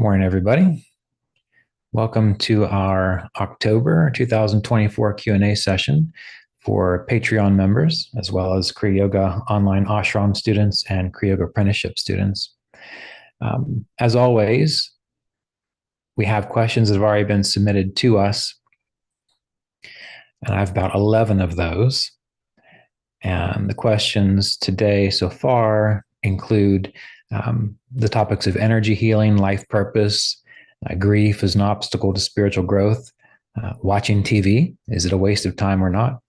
Good morning, everybody. Welcome to our October 2024 Q&A session for Patreon members, as well as Kriya Yoga online ashram students and Kriya Yoga apprenticeship students. As always, we have questions that have already been submitted to us, and I have about 11 of those. And the questions today so far include the topics of energy healing, life purpose, grief as an obstacle to spiritual growth, watching TV, is it a waste of time or not?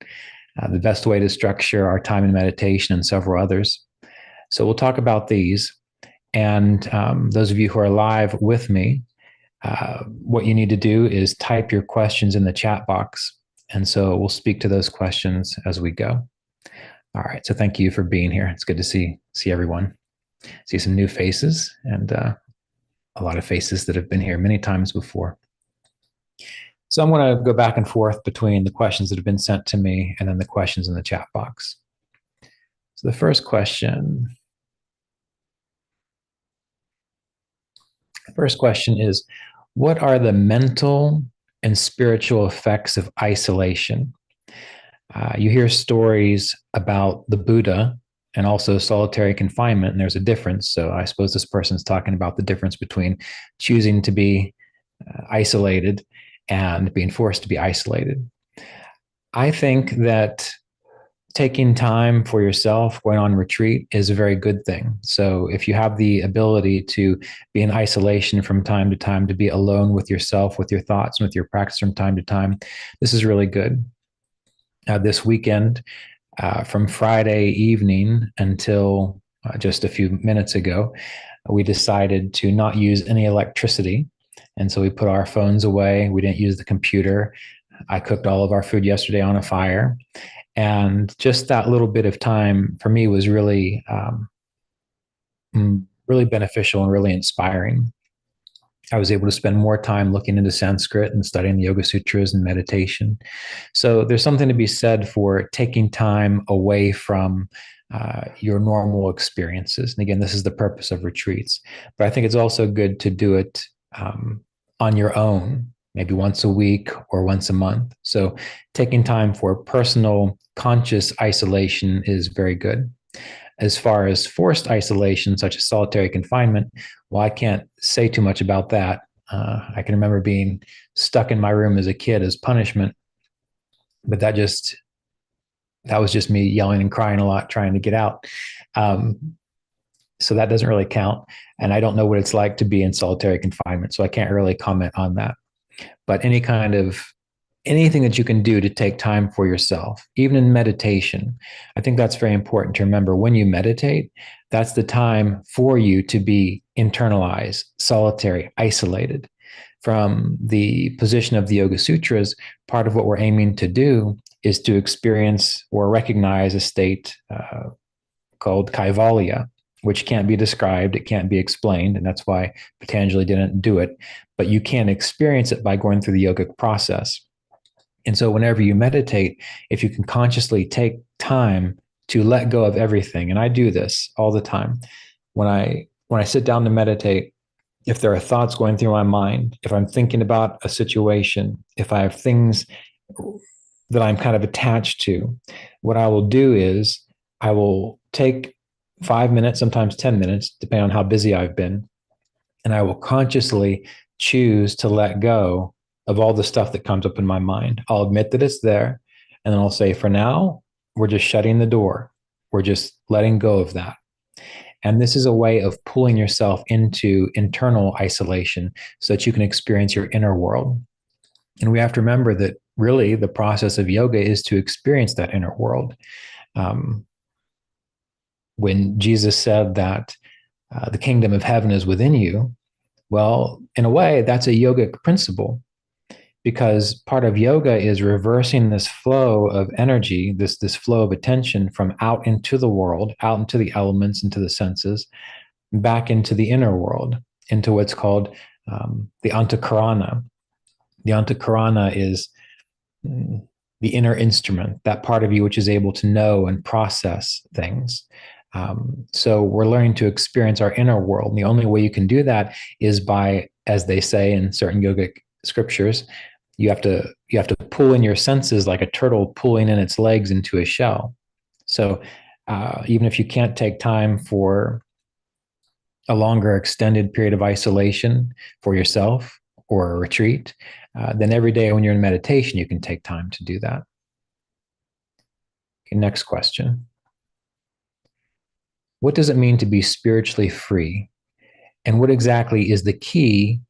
The best way to structure our time in meditation, and several others. So we'll talk about these. And those of you who are live with me, what you need to do is type your questions in the chat box. And so we'll speak to those questions as we go. All right. So thank you for being here. It's good to see everyone. See some new faces and a lot of faces that have been here many times before. So I'm going to go back and forth between the questions that have been sent to me and then the questions in the chat box. So the first question is, what are the mental and spiritual effects of isolation? You hear stories about the Buddha and also solitary confinement, and there's a difference. So I suppose this person's talking about the difference between choosing to be isolated and being forced to be isolated. I think that taking time for yourself, going on retreat, is a very good thing. So if you have the ability to be in isolation from time to time, to be alone with yourself, with your thoughts, and with your practice from time to time, this is really good. This weekend, from Friday evening until just a few minutes ago, we decided to not use any electricity. And so we put our phones away. We didn't use the computer. I cooked all of our food yesterday on a fire. And just that little bit of time for me was really, really beneficial and really inspiring. I was able to spend more time looking into Sanskrit and studying the Yoga Sutras and meditation. So there's something to be said for taking time away from your normal experiences. And again, this is the purpose of retreats. But I think it's also good to do it on your own, maybe once a week or once a month. So taking time for personal, conscious isolation is very good. As far as forced isolation, such as solitary confinement, well, I can't say too much about that. I can remember being stuck in my room as a kid as punishment, but that was just me yelling and crying a lot, trying to get out. So that doesn't really count. And I don't know what it's like to be in solitary confinement, so I can't really comment on that. But anything that you can do to take time for yourself, even in meditation, I think that's very important to remember. When you meditate, that's the time for you to be internalized, solitary, isolated. From the position of the Yoga Sutras, part of what we're aiming to do is to experience or recognize a state called kaivalya, which can't be described, it can't be explained, and that's why Patanjali didn't do it. But you can experience it by going through the yogic process. And so whenever you meditate, if you can consciously take time to let go of everything, and I do this all the time, when I sit down to meditate, if there are thoughts going through my mind, if I'm thinking about a situation, if I have things that I'm kind of attached to, what I will do is I will take 5 minutes, sometimes 10 minutes, depending on how busy I've been, and I will consciously choose to let go of all the stuff that comes up in my mind. I'll admit that it's there, and then I'll say, for now, we're just shutting the door. We're just letting go of that. And this is a way of pulling yourself into internal isolation so that you can experience your inner world. And we have to remember that really the process of yoga is to experience that inner world. When Jesus said that the kingdom of heaven is within you, well, in a way, that's a yogic principle, because part of yoga is reversing this flow of energy, this flow of attention from out into the world, out into the elements, into the senses, back into the inner world, into what's called the antakarana. The antakarana is the inner instrument, that part of you which is able to know and process things. So we're learning to experience our inner world. And the only way you can do that is by, as they say in certain yogic scriptures, you have to pull in your senses like a turtle pulling in its legs into a shell. So even if you can't take time for a longer extended period of isolation for yourself or a retreat, then every day when you're in meditation, you can take time to do that. Okay, next question. What does it mean to be spiritually free? And what exactly is the key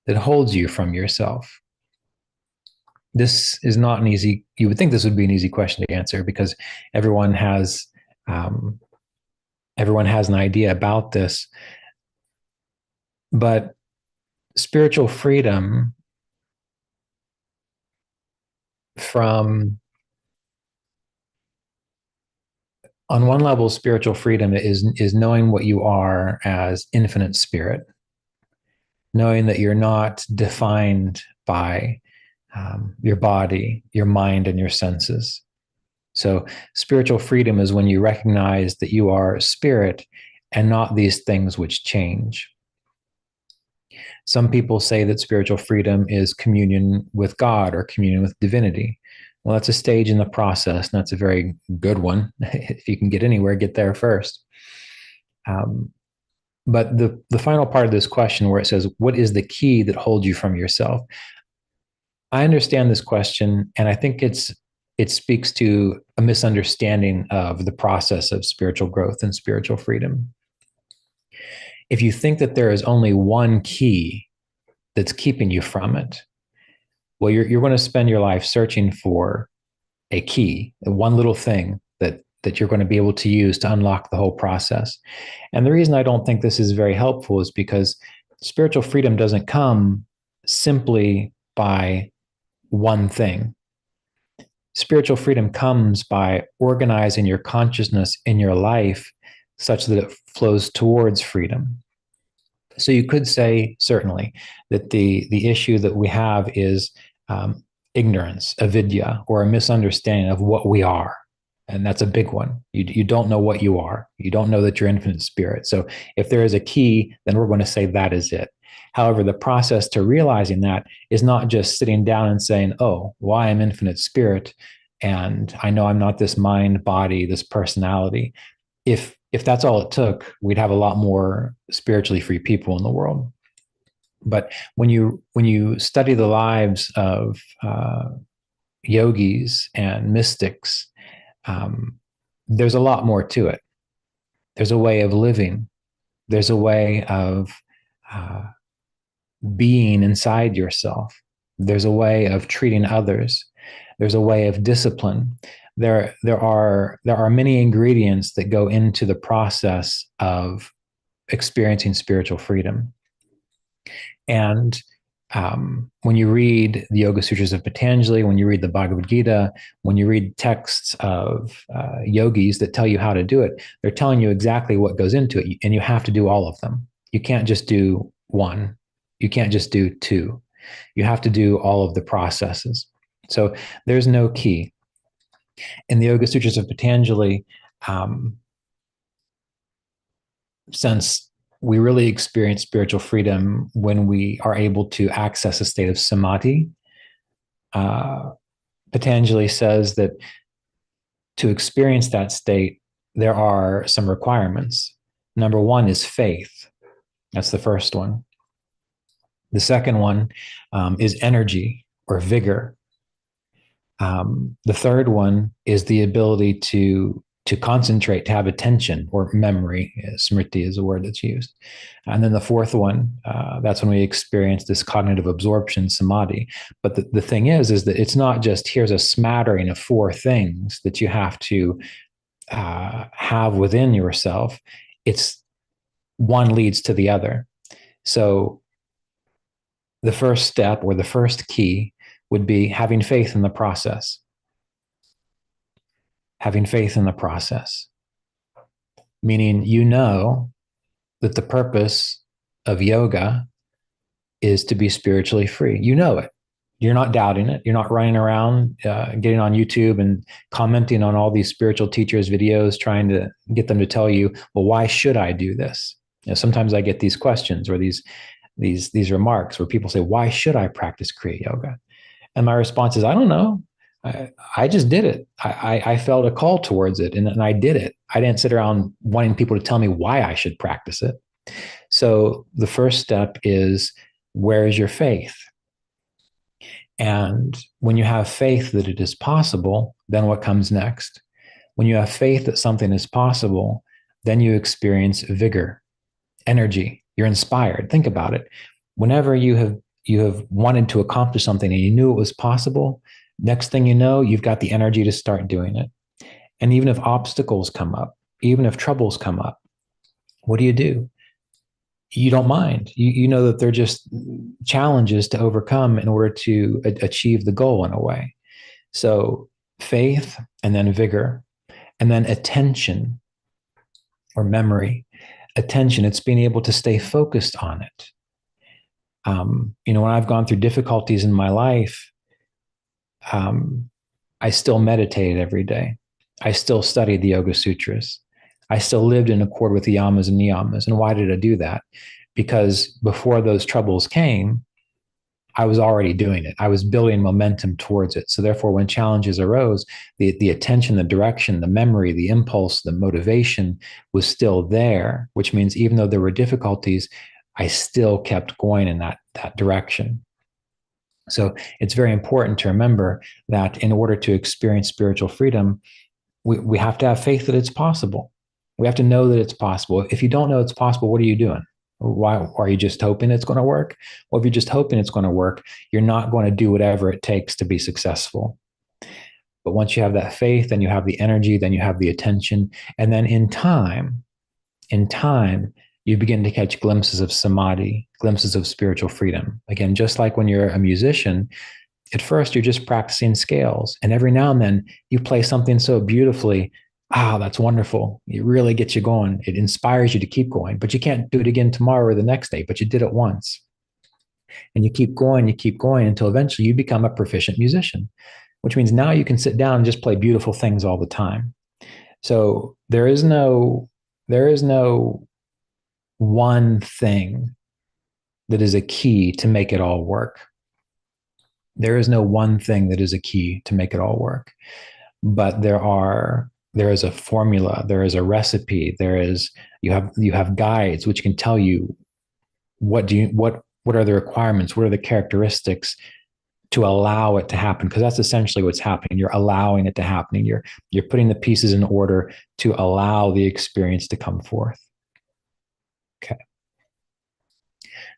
that holds you from yourself? This is not an easy, you would think this would be an easy question to answer because everyone has um, everyone has an idea about this. But spiritual freedom from, on one level, spiritual freedom is knowing what you are as infinite spirit, knowing that you're not defined by your body, your mind, and your senses. So spiritual freedom is when you recognize that you are spirit and not these things which change. Some people say that spiritual freedom is communion with God or communion with divinity. Well, that's a stage in the process, and that's a very good one. If you can get anywhere, get there first. But the final part of this question, where it says, what is the key that holds you from yourself? I understand this question, and I think it speaks to a misunderstanding of the process of spiritual growth and spiritual freedom. If you think that there is only one key that's keeping you from it, well, you're going to spend your life searching for a key, one little thing that you're going to be able to use to unlock the whole process. And the reason I don't think this is very helpful is because spiritual freedom doesn't come simply by one thing. Spiritual freedom comes by organizing your consciousness in your life such that it flows towards freedom. So you could say, certainly, that the issue that we have is ignorance, avidya, or a misunderstanding of what we are. And that's a big one. You don't know what you are. You don't know that you're infinite spirit. So if there is a key, then we're going to say that is it. However, the process to realizing that is not just sitting down and saying, oh, well, I am infinite spirit, and I know I'm not this mind, body, this personality. If that's all it took, we'd have a lot more spiritually free people in the world. But when you study the lives of yogis and mystics, there's a lot more to it. There's a way of living. There's a way of being inside yourself. There's a way of treating others. There's a way of discipline. There are many ingredients that go into the process of experiencing spiritual freedom. And when you read the Yoga Sutras of Patanjali, when you read the Bhagavad Gita, when you read texts of yogis that tell you how to do it, they're telling you exactly what goes into it, and you have to do all of them. You can't just do one. You can't just do two. You have to do all of the processes. So there's no key. In the Yoga Sutras of Patanjali, since we really experience spiritual freedom when we are able to access a state of samadhi, Patanjali says that to experience that state, there are some requirements. Number one is faith. That's the first one. The second one is energy or vigor. The third one is the ability to concentrate, to have attention or memory. Smriti is a word that's used. And then the fourth one, that's when we experience this cognitive absorption, samadhi. But the thing is that it's not just here's a smattering of four things that you have to have within yourself. It's one leads to the other. So the first step or the first key would be having faith in the process. Having faith in the process, meaning you know that the purpose of yoga is to be spiritually free. You know it. You're not doubting it. You're not running around, getting on YouTube and commenting on all these spiritual teachers' videos, trying to get them to tell you, well, why should I do this? Sometimes I get these questions or these remarks where people say, why should I practice Kriya Yoga? And my response is, I don't know. I just did it. I felt a call towards it, and I did it. I didn't sit around wanting people to tell me why I should practice it. So the first step is, where is your faith? And when you have faith that it is possible, then what comes next? When you have faith that something is possible, then you experience vigor, energy. You're inspired. Think about it. Whenever you have wanted to accomplish something and you knew it was possible, next thing you know, you've got the energy to start doing it. And even if obstacles come up, even if troubles come up, what do? You don't mind. You know that they're just challenges to overcome in order to achieve the goal in a way. So faith, and then vigor, and then attention or memory. Attention, it's being able to stay focused on it. When I've gone through difficulties in my life, I still meditated every day. I still studied the Yoga Sutras. I still lived in accord with the yamas and niyamas. And why did I do that? Because before those troubles came, I was already doing it. I was building momentum towards it. So therefore, when challenges arose, the attention, the direction, the memory, the impulse, the motivation was still there, which means even though there were difficulties, I still kept going in that direction. So it's very important to remember that in order to experience spiritual freedom, we have to have faith that it's possible. We have to know that it's possible. If you don't know it's possible, what are you doing? Why are you just hoping it's going to work? Well, if you're just hoping it's going to work, you're not going to do whatever it takes to be successful. But once you have that faith, then you have the energy, then you have the attention. And then in time, you begin to catch glimpses of samadhi, glimpses of spiritual freedom. Again, just like when you're a musician, at first you're just practicing scales. And every now and then you play something so beautifully. Wow, that's wonderful. It really gets you going. It inspires you to keep going, but you can't do it again tomorrow or the next day, but you did it once. And you keep going until eventually you become a proficient musician, which means now you can sit down and just play beautiful things all the time. So there is no one thing that is a key to make it all work. There is no one thing that is a key to make it all work, but there is a formula, there is a recipe, you have guides which can tell you what are the requirements, what are the characteristics to allow it to happen, because that's essentially what's happening. You're allowing it to happen. You're putting the pieces in order to allow the experience to come forth. Okay.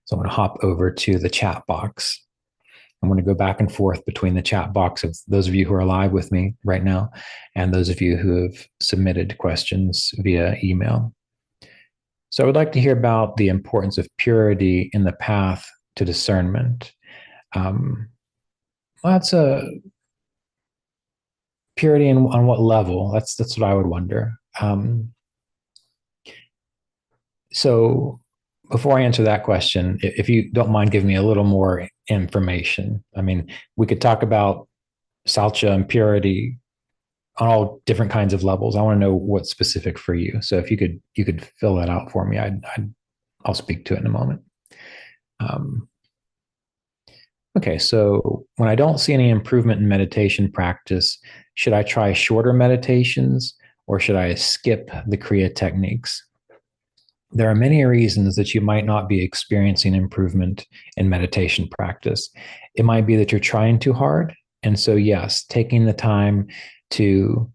So I'm going to hop over to the chat box. I'm going to go back and forth between the chat box of those of you who are live with me right now and those of you who have submitted questions via email. So I would like to hear about the importance of purity in the path to discernment. That's a purity on what level? That's what I would wonder. So before I answer that question, if you don't mind giving me a little more information. I mean, we could talk about salcha and purity on all different kinds of levels. I want to know what's specific for you. So if you could fill that out for me, I'll speak to it in a moment. Okay, so when I don't see any improvement in meditation practice, should I try shorter meditations or should I skip the Kriya techniques? There are many reasons that you might not be experiencing improvement in meditation practice. It might be that you're trying too hard. And so, yes, taking the time to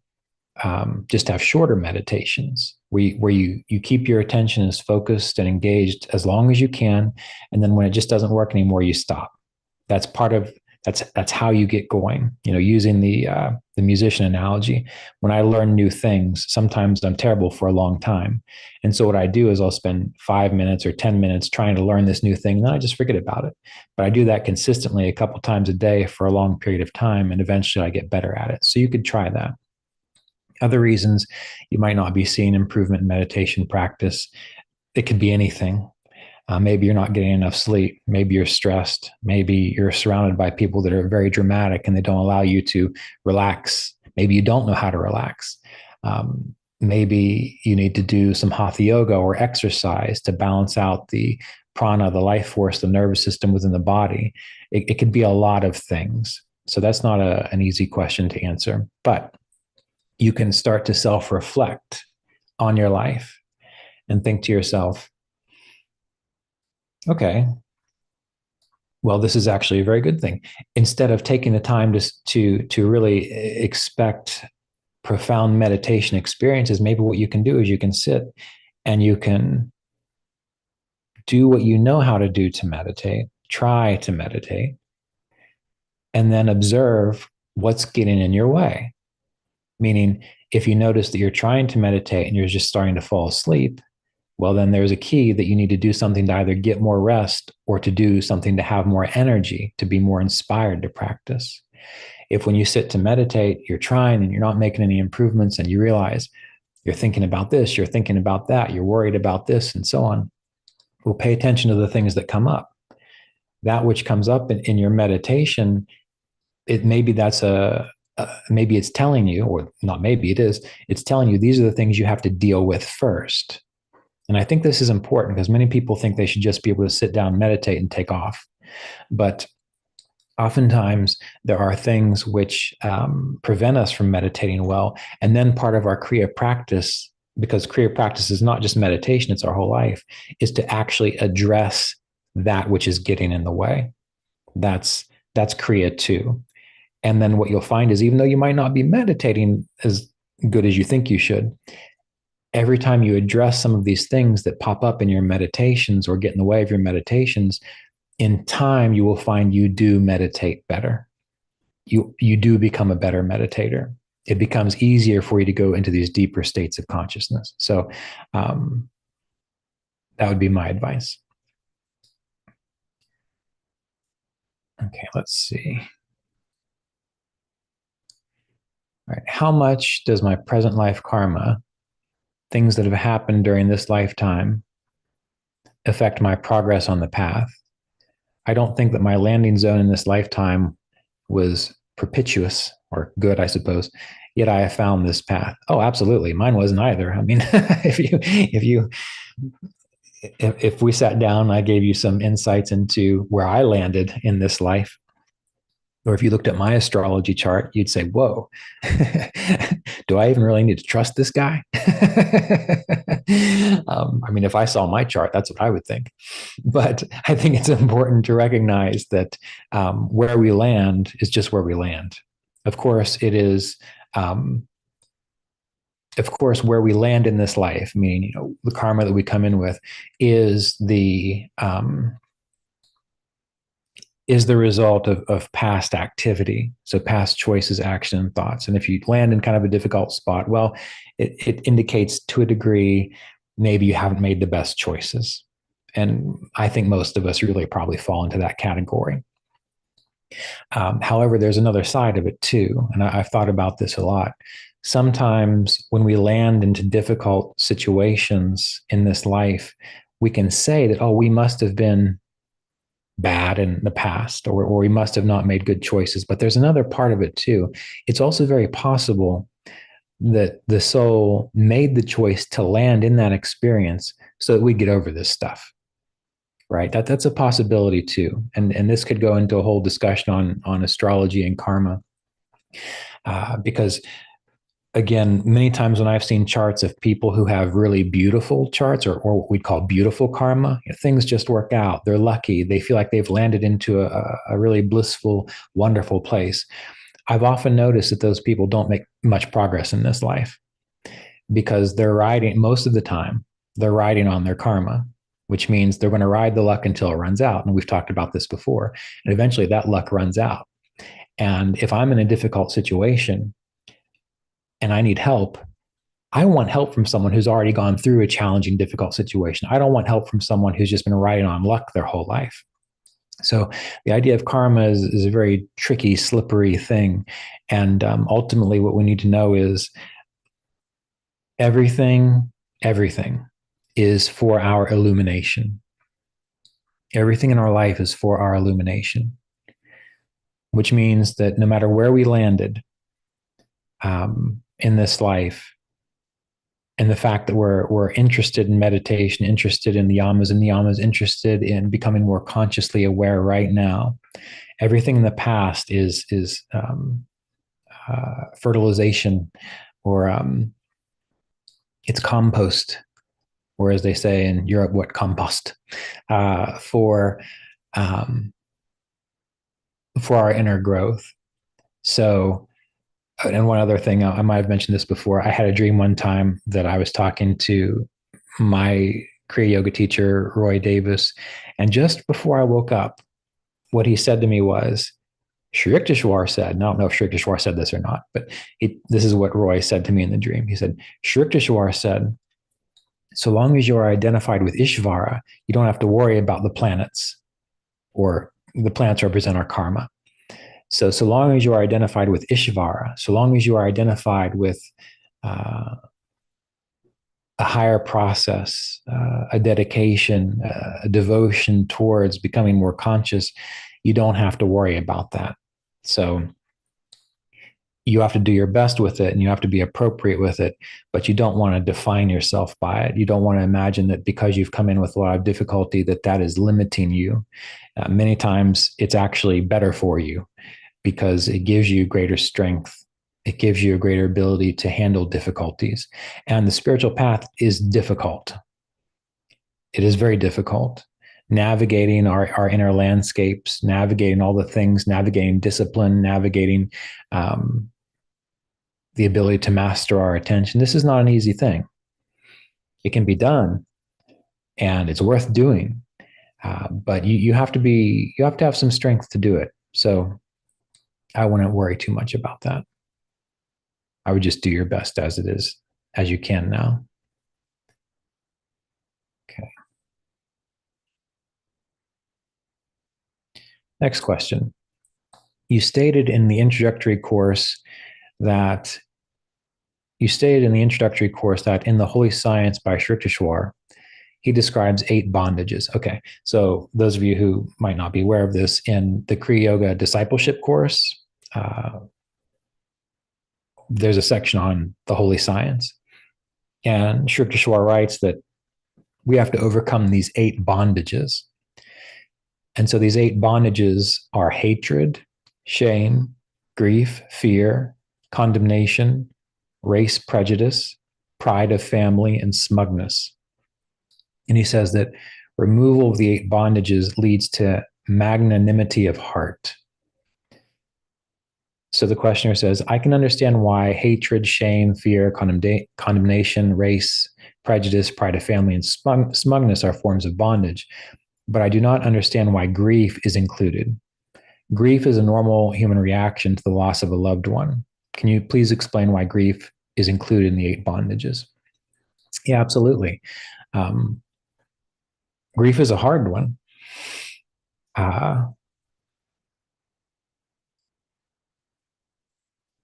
just have shorter meditations where you keep your attention as focused and engaged as long as you can. And then when it just doesn't work anymore, you stop. That's how you get going. Using the musician analogy, when I learn new things, sometimes I'm terrible for a long time. And so what I do is I'll spend 5 minutes or 10 minutes trying to learn this new thing, and then I just forget about it. But I do that consistently a couple times a day for a long period of time, and eventually I get better at it. So you could try that. Other reasons you might not be seeing improvement in meditation practice, it could be anything. Maybe you're not getting enough sleep. Maybe you're stressed. Maybe you're surrounded by people that are very dramatic and they don't allow you to relax. Maybe you don't know how to relax. Maybe you need to do some hatha yoga or exercise to balance out the prana, the life force, the nervous system within the body. It could be a lot of things. So that's not an easy question to answer, but you can start to self-reflect on your life and think to yourself, okay, well, this is actually a very good thing. Instead of taking the time to really expect profound meditation experiences, maybe what you can do is you can sit and you can do what you know how to do to meditate, try to meditate, and then observe what's getting in your way. Meaning, if you notice that you're trying to meditate and you're just starting to fall asleep, well, then there's a key that you need to do something to either get more rest or to do something to have more energy, to be more inspired to practice. If when you sit to meditate, you're trying and you're not making any improvements and you realize you're thinking about this, you're thinking about that, you're worried about this, and so on, well, pay attention to the things that come up. That which comes up in your meditation, maybe it's telling you, or not maybe it is, it's telling you these are the things you have to deal with first. And I think this is important because many people think they should just be able to sit down, meditate, and take off. But oftentimes there are things which prevent us from meditating well. And then part of our Kriya practice, because Kriya practice is not just meditation, it's our whole life, is to actually address that which is getting in the way. That's Kriya too. And then what you'll find is even though you might not be meditating as good as you think you should, every time you address some of these things that pop up in your meditations or get in the way of your meditations, in time, you will find you do meditate better. You do become a better meditator. It becomes easier for you to go into these deeper states of consciousness. So that would be my advice. Okay, let's see. All right. How much does my present life karma, things that have happened during this lifetime, affect my progress on the path? I don't think that my landing zone in this lifetime was propitious or good, I suppose. Yet I have found this path. Oh, absolutely. Mine wasn't either. I mean, if we sat down, I gave you some insights into where I landed in this life. Or if you looked at my astrology chart, you'd say, whoa, do I even really need to trust this guy? I mean, if I saw my chart, that's what I would think. But I think it's important to recognize that where we land is just where we land. Of course, it is, where we land in this life, meaning, the karma that we come in with is the result of past activity. So past choices, action, and thoughts. And if you land in kind of a difficult spot, well, it indicates to a degree, maybe you haven't made the best choices. And I think most of us really probably fall into that category. However, there's another side of it too. And I've thought about this a lot. Sometimes when we land into difficult situations in this life, we can say that, oh, we must have been bad in the past, or we must have not made good choices. But there's another part of it too. It's also very possible that the soul made the choice to land in that experience so that we get over this stuff, right? That's a possibility too. And this could go into a whole discussion on astrology and karma, because again, many times when I've seen charts of people who have really beautiful charts, or what we'd call beautiful karma, things just work out. They're lucky. They feel like they've landed into a really blissful, wonderful place. I've often noticed that those people don't make much progress in this life because most of the time, they're riding on their karma, which means they're going to ride the luck until it runs out. And we've talked about this before. And eventually that luck runs out. And if I'm in a difficult situation, and I need help, I want help from someone who's already gone through a challenging, difficult situation. I don't want help from someone who's just been riding on luck their whole life. So the idea of karma is a very tricky, slippery thing. And ultimately what we need to know is everything is for our illumination. Everything in our life is for our illumination, which means that no matter where we landed in this life, and the fact that we're interested in meditation, interested in the yamas and niyamas, interested in becoming more consciously aware right now, everything in the past is fertilization, or it's compost, or as they say in Europe, what compost um, for our inner growth. So, and one other thing, I might have mentioned this before. I had a dream one time that I was talking to my Kriya Yoga teacher, Roy Davis, and just before I woke up, what he said to me was, Sri Yukteswar said, and I don't know if Sri Yukteswar said this or not, but this is what Roy said to me in the dream. He said, Sri Yukteswar said, so long as you are identified with Ishvara, you don't have to worry about the planets, or the planets represent our karma. So long as you are identified with Ishvara, so long as you are identified with uh, a higher process, a dedication, a devotion towards becoming more conscious, you don't have to worry about that. So you have to do your best with it, and you have to be appropriate with it, but you don't want to define yourself by it. You don't want to imagine that because you've come in with a lot of difficulty that is limiting you. Many times it's actually better for you, because it gives you greater strength. It gives you a greater ability to handle difficulties. And the spiritual path is difficult. It is very difficult. Navigating our inner landscapes, navigating all the things, navigating discipline, navigating the ability to master our attention. This is not an easy thing. It can be done, and it's worth doing, but you have to have some strength to do it. So I wouldn't worry too much about that. I would just do your best as it is, as you can now. Okay. Next question. You stated in the introductory course that in the Holy Science by Sri Yukteswar, he describes 8 bondages. Okay, so those of you who might not be aware of this, in the Kriya Yoga discipleship course, there's a section on the Holy Science. And Sri Yukteswar writes that we have to overcome these 8 bondages. And so these 8 bondages are hatred, shame, grief, fear, condemnation, race prejudice, pride of family, and smugness. And he says that removal of the 8 bondages leads to magnanimity of heart. So the questioner says, I can understand why hatred, shame, fear, condemnation, race, prejudice, pride of family, and smugness are forms of bondage, but I do not understand why grief is included. Grief is a normal human reaction to the loss of a loved one. Can you please explain why grief is included in the 8 bondages? Yeah, absolutely. Grief is a hard one.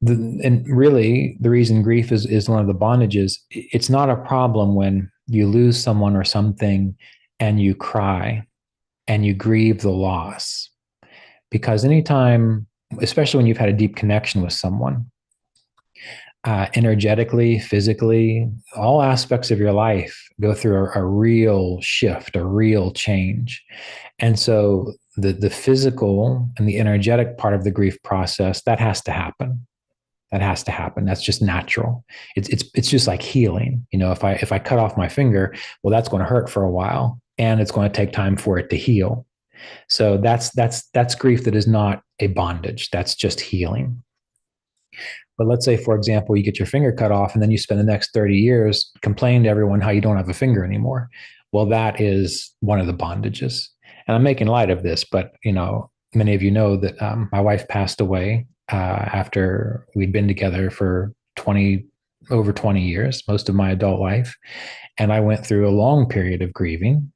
And really, the reason grief is one of the bondages, it's not a problem when you lose someone or something and you cry and you grieve the loss. Because anytime, especially when you've had a deep connection with someone, energetically, physically, all aspects of your life go through a real shift, a real change. And so the physical and the energetic part of the grief process, that has to happen. That has to happen. That's just natural. It's just like healing. You know, if I cut off my finger, well, that's going to hurt for a while, and it's going to take time for it to heal. So that's grief that is not a bondage. That's just healing. But let's say, for example, you get your finger cut off and then you spend the next 30 years complaining to everyone how you don't have a finger anymore. Well, that is one of the bondages. And I'm making light of this, but many of you know that my wife passed away after we'd been together for over 20 years, most of my adult life. And I went through a long period of grieving.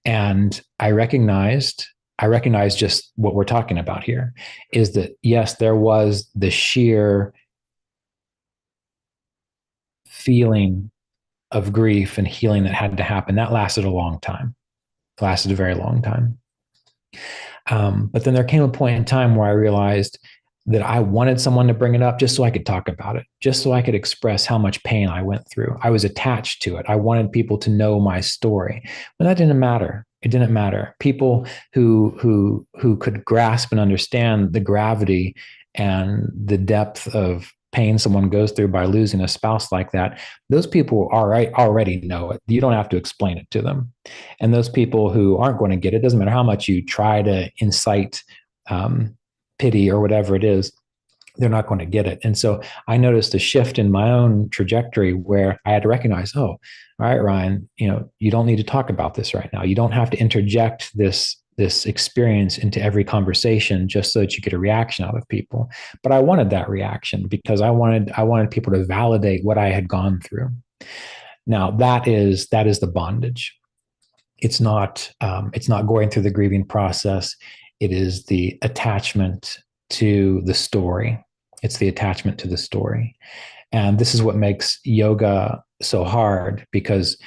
And I recognized just what we're talking about here is that, yes, there was the sheer feeling of grief and healing that had to happen. That lasted a long time. lasted a very long time. But then there came a point in time where I realized that I wanted someone to bring it up just so I could talk about it, just so I could express how much pain I went through. I was attached to it. I wanted people to know my story, but that didn't matter. It didn't matter. People who could grasp and understand the gravity and the depth of pain someone goes through by losing a spouse like that, those people already know it. You don't have to explain it to them. And those people who aren't going to get it, doesn't matter how much you try to incite pity or whatever it is, they're not going to get it. And so I noticed a shift in my own trajectory where I had to recognize, oh, all right, Ryan, you don't need to talk about this right now. You don't have to interject this experience into every conversation just so that you get a reaction out of people. But I wanted that reaction because I wanted people to validate what I had gone through. Now that is the bondage. It's not going through the grieving process. It is the attachment to the story. It's the attachment to the story. And this is what makes yoga so hard, because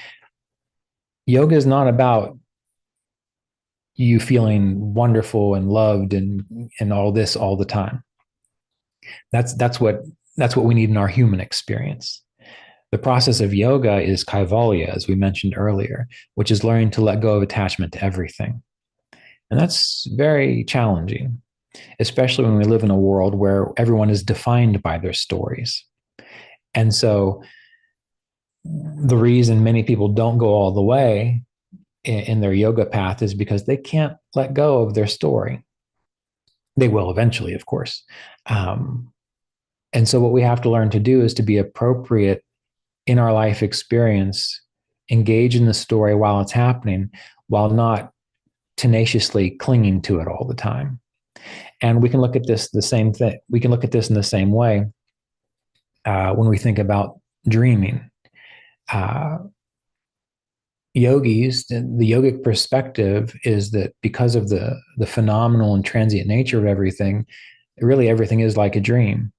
yoga is not about you feeling wonderful and loved and all this all the time. That's what we need in our human experience. The process of yoga is kaivalya, as we mentioned earlier, which is learning to let go of attachment to everything. And that's very challenging, especially when we live in a world where everyone is defined by their stories. And so the reason many people don't go all the way in their yoga path is because they can't let go of their story. They will eventually, of course. And so what we have to learn to do is to be appropriate in our life experience, engage in the story while it's happening, while not tenaciously clinging to it all the time. And we can look at this the same thing. We can look at this in the same way when we think about dreaming. Yogis, the yogic perspective is that because of the phenomenal and transient nature of everything, really everything is like a dream.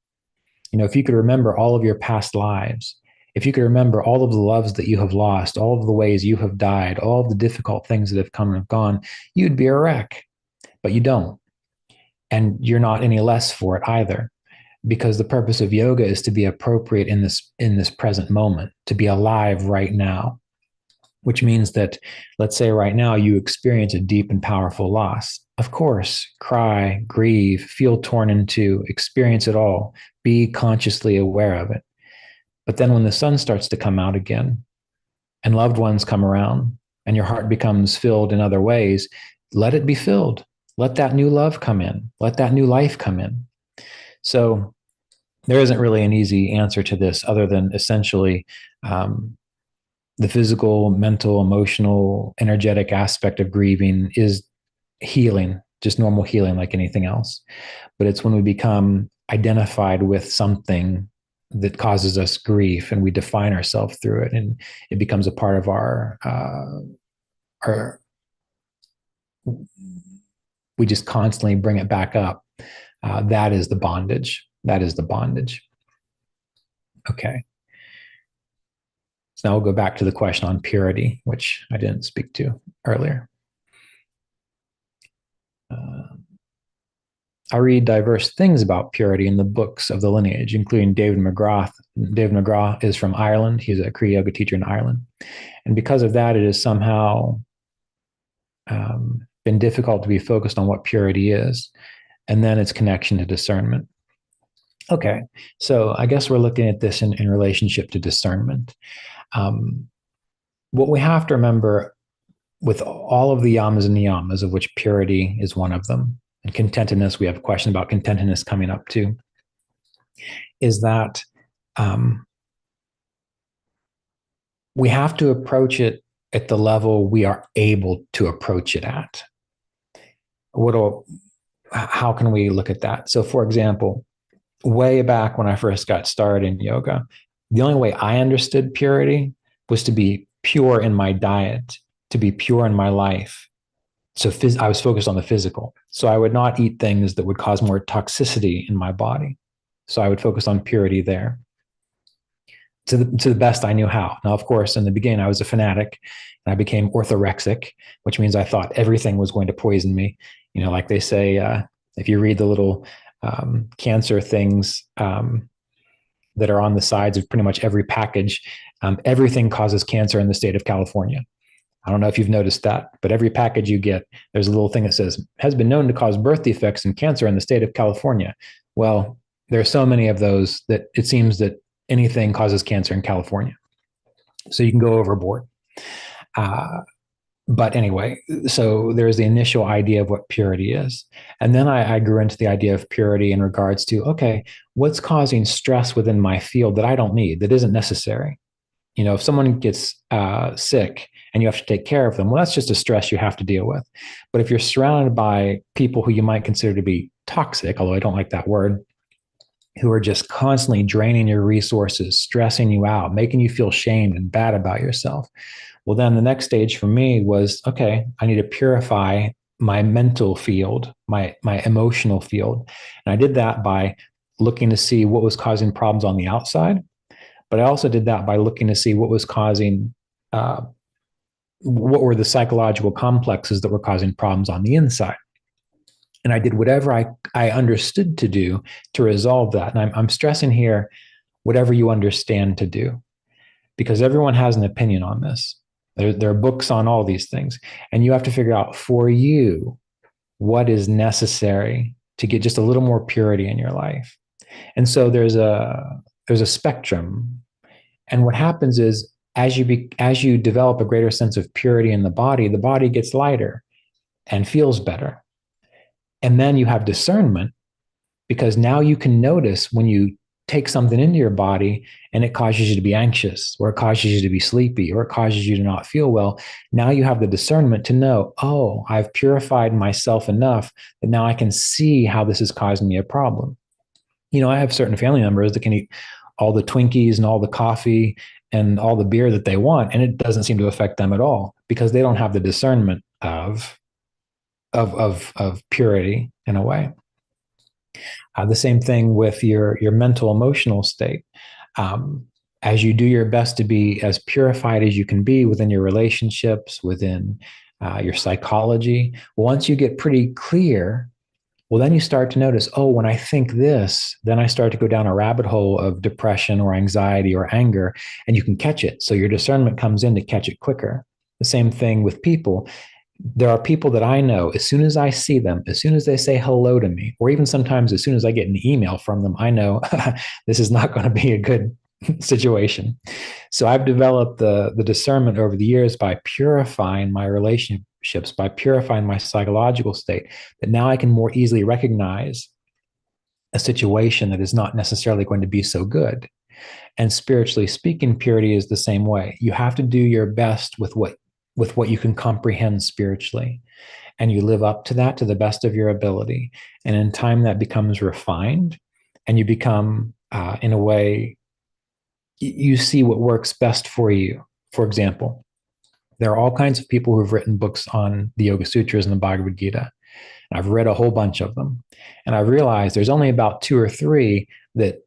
If you could remember all of your past lives, if you could remember all of the loves that you have lost, all of the ways you have died, all of the difficult things that have come and have gone, you'd be a wreck, but you don't. And you're not any less for it either, because the purpose of yoga is to be appropriate in this present moment, to be alive right now. Which means that, let's say right now you experience a deep and powerful loss. Of course, cry, grieve, feel torn in two, experience it all, be consciously aware of it. But then when the sun starts to come out again and loved ones come around and your heart becomes filled in other ways, let it be filled. Let that new love come in. Let that new life come in. So there isn't really an easy answer to this other than essentially, the physical, mental, emotional, energetic aspect of grieving is healing, just normal healing like anything else. But it's when we become identified with something that causes us grief and we define ourselves through it, and it becomes a part of our we just constantly bring it back up. That is the bondage. That is the bondage. Okay. So now we'll go back to the question on purity, which I didn't speak to earlier. I read diverse things about purity in the books of the lineage, including David McGrath. David McGrath is from Ireland. He's a Kriya Yoga teacher in Ireland. And because of that, it has somehow been difficult to be focused on what purity is, and then its connection to discernment. Okay, so I guess we're looking at this in relationship to discernment. What we have to remember with all of the yamas and niyamas, of which purity is one of them, and contentedness, we have a question about contentedness coming up too, is that we have to approach it at the level we are able to approach it at. How can we look at that? So for example, way back when I first got started in yoga, the only way I understood purity was to be pure in my diet, to be pure in my life. So I was focused on the physical. So I would not eat things that would cause more toxicity in my body. So I would focus on purity there. to the best I knew how. Now, of course, in the beginning, I was a fanatic and I became orthorexic, which means I thought everything was going to poison me. Like they say, if you read the little cancer things that are on the sides of pretty much every package, everything causes cancer in the state of California. I don't know if you've noticed that, but every package you get, there's a little thing that says, has been known to cause birth defects and cancer in the state of California. Well, there are so many of those that it seems that anything causes cancer in California. So you can go overboard. But anyway, so there's the initial idea of what purity is. And then I grew into the idea of purity in regards to, okay, what's causing stress within my field that I don't need, that isn't necessary? If someone gets sick and you have to take care of them, well, that's just a stress you have to deal with. But if you're surrounded by people who you might consider to be toxic, although I don't like that word, who are just constantly draining your resources, stressing you out, making you feel shamed and bad about yourself, well, then the next stage for me was, okay, I need to purify my mental field, my emotional field. And I did that by looking to see what was causing problems on the outside. But I also did that by looking to see what was causing, what were the psychological complexes that were causing problems on the inside. And I did whatever I understood to do to resolve that. And I'm stressing here, whatever you understand to do, because everyone has an opinion on this. There are books on all these things, and you have to figure out for you what is necessary to get just a little more purity in your life. And so there's a spectrum, and what happens is as you develop a greater sense of purity in the body gets lighter and feels better. And then you have discernment, because now you can notice when you take something into your body and it causes you to be anxious, or it causes you to be sleepy, or it causes you to not feel well. Now you have the discernment to know, oh, I've purified myself enough that now I can see how this is causing me a problem. I have certain family members that can eat all the Twinkies and all the coffee and all the beer that they want, and it doesn't seem to affect them at all, because they don't have the discernment of purity in a way. The same thing with your mental emotional state. As you do your best to be as purified as you can be within your relationships, within your psychology, once you get pretty clear, well, then you start to notice, oh, when I think this, then I start to go down a rabbit hole of depression or anxiety or anger, and you can catch it. So your discernment comes in to catch it quicker. The same thing with people. There are people that I know, as soon as I see them, as soon as they say hello to me, or even sometimes as soon as I get an email from them, I know this is not going to be a good situation. So I've developed the discernment over the years by purifying my relationships, by purifying my psychological state, that now I can more easily recognize a situation that is not necessarily going to be so good. And spiritually speaking, purity is the same way. You have to do your best with what you can comprehend spiritually. And you live up to that to the best of your ability. And in time, that becomes refined, and you become, in a way, you see what works best for you. For example, there are all kinds of people who've written books on the Yoga Sutras and the Bhagavad Gita. And I've read a whole bunch of them. And I've realized there's only about 2 or 3 that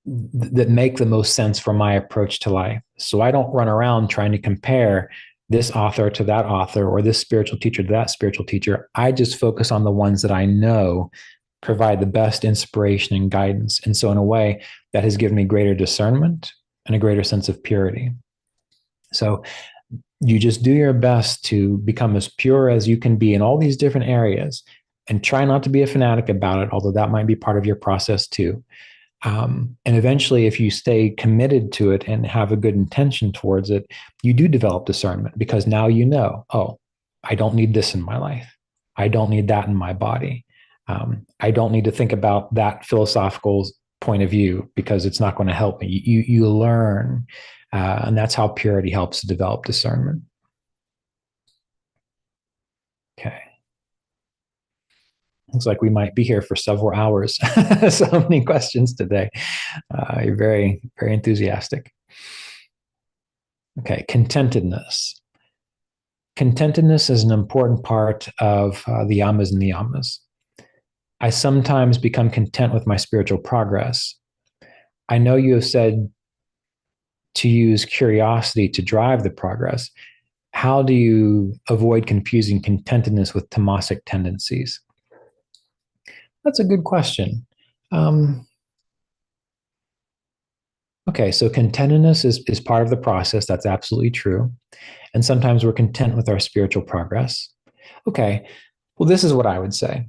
make the most sense for my approach to life. So I don't run around trying to compare this author to that author, or this spiritual teacher to that spiritual teacher. I just focus on the ones that I know provide the best inspiration and guidance. And so in a way, that has given me greater discernment and a greater sense of purity. So you just do your best to become as pure as you can be in all these different areas, and try not to be a fanatic about it, although that might be part of your process too. And eventually, if you stay committed to it and have a good intention towards it, you do develop discernment, because now you know, oh, I don't need this in my life. I don't need that in my body. I don't need to think about that philosophical point of view, because it's not going to help me. You learn, and that's how purity helps to develop discernment. Okay. Looks like we might be here for several hours. So many questions today. You're very, very enthusiastic. Okay, contentedness. Contentedness is an important part of the yamas and niyamas. I sometimes become content with my spiritual progress. I know you have said to use curiosity to drive the progress, how do you avoid confusing contentedness with tamasic tendencies? That's a good question. Okay, so contentedness is part of the process. That's absolutely true. And sometimes we're content with our spiritual progress. Okay, well, this is what I would say.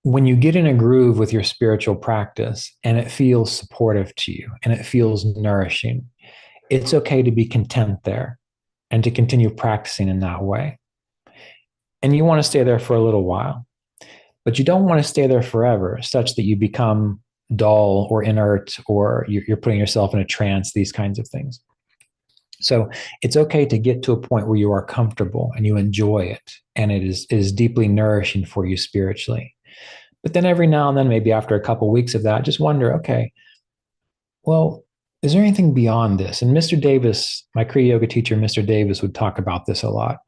When you get in a groove with your spiritual practice and it feels supportive to you and it feels nourishing, it's okay to be content there and to continue practicing in that way. And you want to stay there for a little while, but you don't want to stay there forever, such that you become dull or inert or you're putting yourself in a trance, these kinds of things. So it's okay to get to a point where you are comfortable and you enjoy it and it is deeply nourishing for you spiritually. But then every now and then, maybe after a couple of weeks of that, just wonder, okay, well, is there anything beyond this? And Mr. Davis, my Kriya Yoga teacher, Mr. Davis, would talk about this a lot.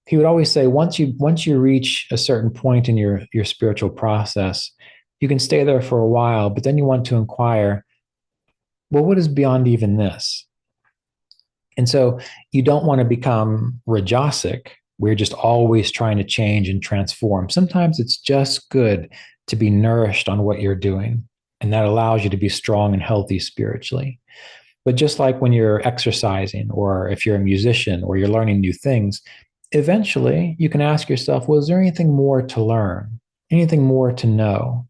He would always say, once you reach a certain point in your spiritual process, you can stay there for a while, but then you want to inquire, well, what is beyond even this? And so you don't want to become rajasic. We're just always trying to change and transform. Sometimes it's just good to be nourished on what you're doing, and that allows you to be strong and healthy spiritually. But just like when you're exercising, or if you're a musician, or you're learning new things, eventually you can ask yourself, well, is there anything more to learn? Anything more to know?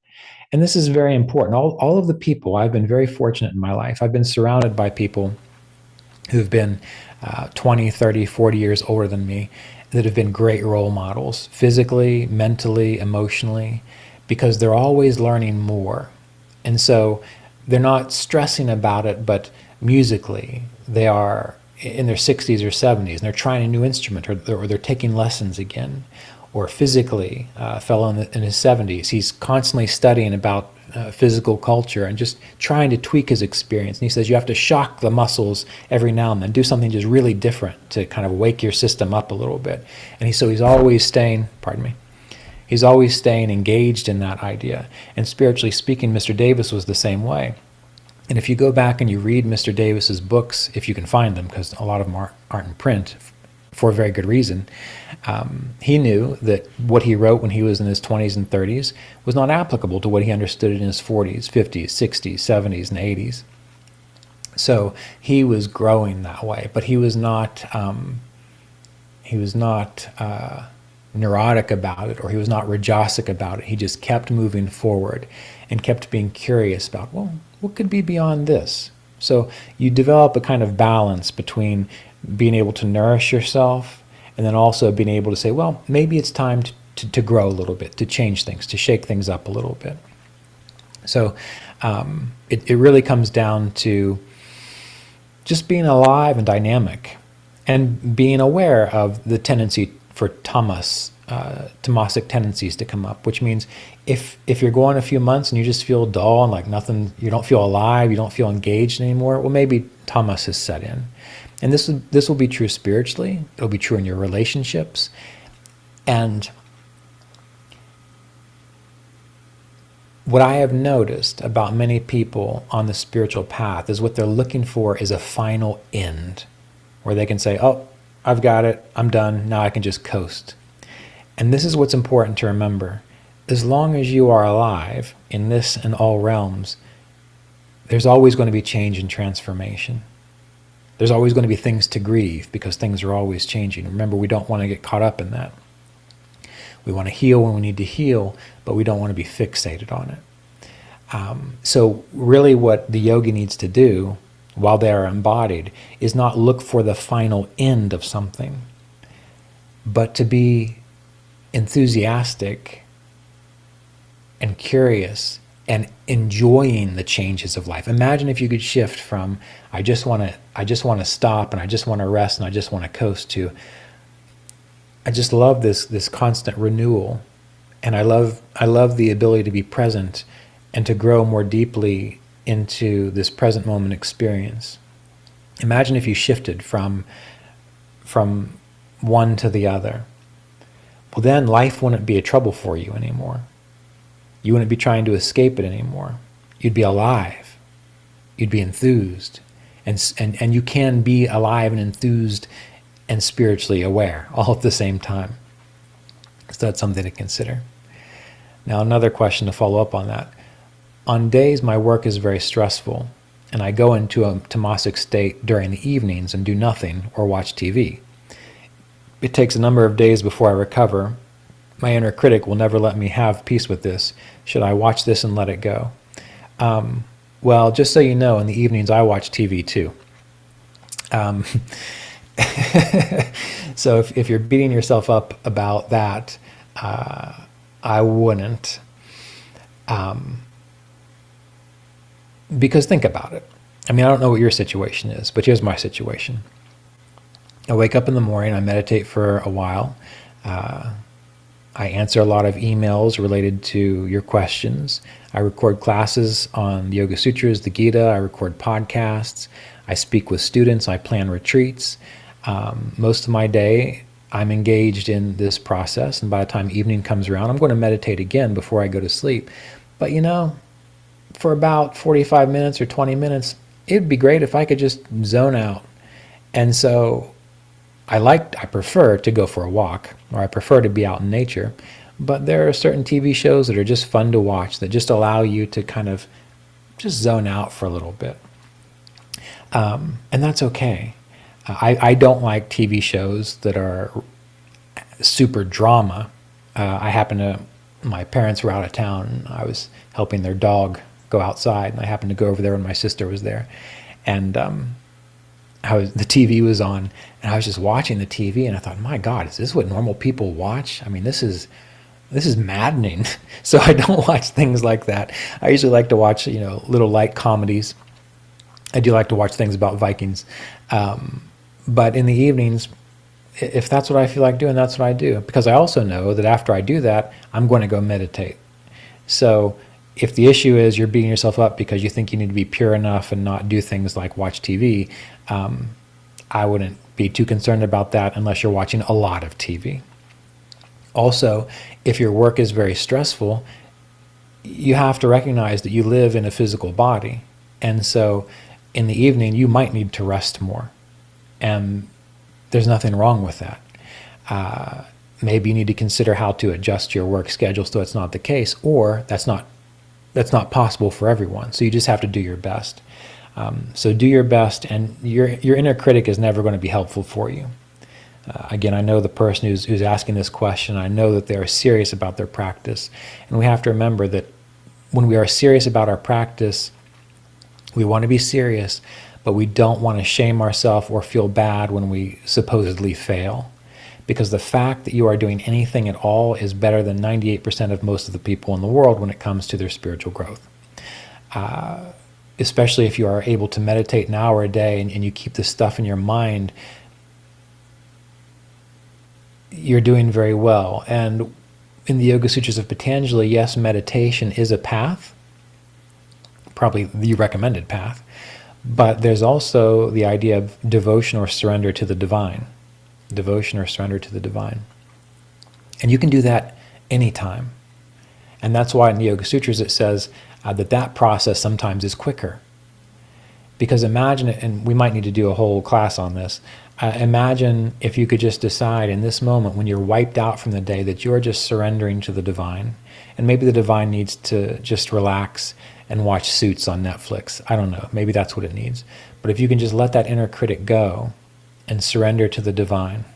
And this is very important. All of the people, I've been very fortunate in my life. I've been surrounded by people who've been 20, 30, 40 years older than me, that have been great role models, physically, mentally, emotionally, because they're always learning more. And so they're not stressing about it, but musically, they are in their 60s or 70s, and they're trying a new instrument, or they're taking lessons again. Or physically, a fellow in his 70s, he's constantly studying about physical culture and just trying to tweak his experience. And he says you have to shock the muscles every now and then, do something just really different to kind of wake your system up a little bit. And he's always staying, he's always staying engaged in that idea. And spiritually speaking, Mr. Davis was the same way. And if you go back and you read Mr. Davis's books, if you can find them, because a lot of them aren't in print, for a very good reason, he knew that what he wrote when he was in his 20s and 30s was not applicable to what he understood in his 40s, 50s, 60s, 70s, and 80s. So he was growing that way, but he was not neurotic about it, or he was not rajasic about it. He just kept moving forward and kept being curious about, well, what could be beyond this? So you develop a kind of balance between being able to nourish yourself and then also being able to say, well, maybe it's time to grow a little bit, to change things, to shake things up a little bit. So it really comes down to just being alive and dynamic and being aware of the tendency for tamasic tendencies to come up, which means if you're going a few months and you just feel dull and like nothing, you don't feel alive, you don't feel engaged anymore, well, maybe tamas has set in. And this will be true spiritually. It'll be true in your relationships. And what I have noticed about many people on the spiritual path is what they're looking for is a final end where they can say, oh, I've got it, I'm done, now I can just coast. And this is what's important to remember. As long as you are alive in this and all realms, there's always going to be change and transformation. There's always going to be things to grieve because things are always changing. Remember, we don't want to get caught up in that. We want to heal when we need to heal, but we don't want to be fixated on it. So really what the yogi needs to do while they are embodied is not look for the final end of something, but to be enthusiastic and curious and enjoying the changes of life. Imagine if you could shift from I just want to stop and I just want to rest and I just want to coast to I just love this constant renewal, and I love the ability to be present and to grow more deeply into this present moment experience. Imagine if you shifted from one to the other. Well, then life wouldn't be a trouble for you anymore. You wouldn't be trying to escape it anymore. You'd be alive. You'd be enthused. And you can be alive and enthused and spiritually aware all at the same time. So that's something to consider. Now, another question to follow up on that. On days my work is very stressful, and I go into a tamasic state during the evenings and do nothing or watch TV. It takes a number of days before I recover. My inner critic will never let me have peace with this. Should I watch this and let it go? Well, just so you know, in the evenings I watch TV too. So if you're beating yourself up about that, I wouldn't. Because think about it. I mean, I don't know what your situation is, but here's my situation. I wake up in the morning, I meditate for a while. I answer a lot of emails related to your questions. I record classes on the Yoga Sutras, the Gita. I record podcasts. I speak with students. I plan retreats. Most of my day, I'm engaged in this process. And by the time evening comes around, I'm going to meditate again before I go to sleep. But you know, for about 45 minutes or 20 minutes, it'd be great if I could just zone out. And so I prefer to go for a walk, or I prefer to be out in nature. But there are certain TV shows that are just fun to watch that just allow you to kind of just zone out for a little bit. And that's okay. I don't like TV shows that are super drama. My parents were out of town, and I was helping their dog go outside, and I happened to go over there when my sister was there. And the TV was on, and I was just watching the TV, and I thought, my God, is this what normal people watch? I mean, this is maddening. So I don't watch things like that. I usually like to watch, little light comedies. I do like to watch things about Vikings. But in the evenings, if that's what I feel like doing, that's what I do. Because I also know that after I do that, I'm going to go meditate. So if the issue is you're beating yourself up because you think you need to be pure enough and not do things like watch TV, I wouldn't be too concerned about that unless you're watching a lot of TV. Also, if your work is very stressful, you have to recognize that you live in a physical body. And so in the evening, you might need to rest more. And there's nothing wrong with that. Maybe you need to consider how to adjust your work schedule so it's not the case, or that's not possible for everyone. So you just have to do your best. So do your best, and your inner critic is never going to be helpful for you. Again, I know the person who's asking this question. I know that they are serious about their practice. And we have to remember that when we are serious about our practice, we want to be serious, but we don't want to shame ourselves or feel bad when we supposedly fail. Because the fact that you are doing anything at all is better than 98% of most of the people in the world when it comes to their spiritual growth. Especially if you are able to meditate an hour a day and you keep this stuff in your mind, you're doing very well. And in the Yoga Sutras of Patanjali, yes, meditation is a path, probably the recommended path, but there's also the idea of devotion or surrender to the divine. Devotion or surrender to the divine. And you can do that anytime. And that's why in the Yoga Sutras it says that process sometimes is quicker. Because imagine it, and we might need to do a whole class on this, imagine if you could just decide in this moment when you're wiped out from the day that you're just surrendering to the divine. And maybe the divine needs to just relax and watch Suits on Netflix. I don't know. Maybe that's what it needs. But if you can just let that inner critic go and surrender to the divine,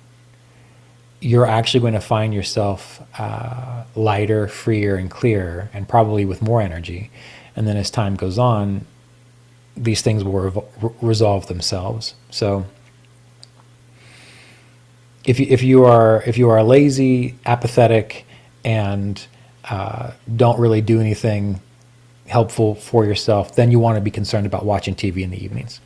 you're actually going to find yourself lighter, freer, and clearer, and probably with more energy. And then as time goes on, these things will resolve themselves. So if you are lazy, apathetic, and don't really do anything helpful for yourself, then you want to be concerned about watching TV in the evenings.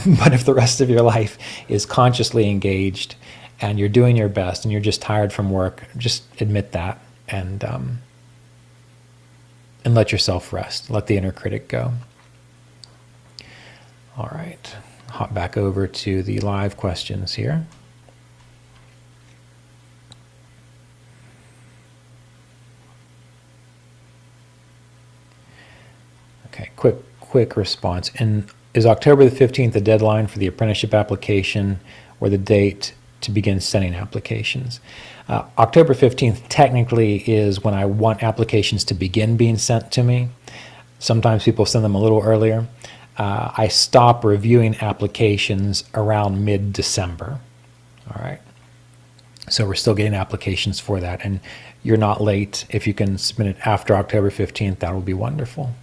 But if the rest of your life is consciously engaged and you're doing your best and you're just tired from work, just admit that and let yourself rest. Let the inner critic go. All right, hop back over to the live questions here. Okay, quick response. And is October the 15th the deadline for the apprenticeship application, or the date to begin sending applications? October 15th technically is when I want applications to begin being sent to me. Sometimes people send them a little earlier. I stop reviewing applications around mid-December. All right. So we're still getting applications for that. And you're not late. If you can submit it after October 15th, that will be wonderful.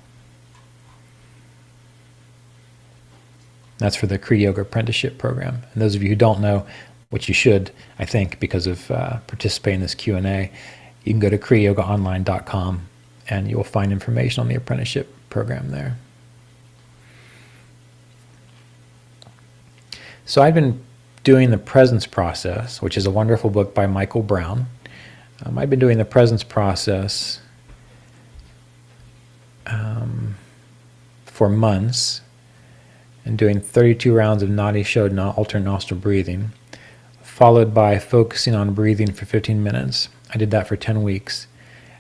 That's for the Kriya Yoga Apprenticeship Program. And those of you who don't know, which you should, I think, because of participating in this Q&A, you can go to kriyayogaonline.com and you'll find information on the apprenticeship program there. So I've been doing the Presence Process, which is a wonderful book by Michael Brown. I've been doing the Presence Process for months, and doing 32 rounds of Nadi Shodhana, alternate nostril breathing, followed by focusing on breathing for 15 minutes. I did that for 10 weeks,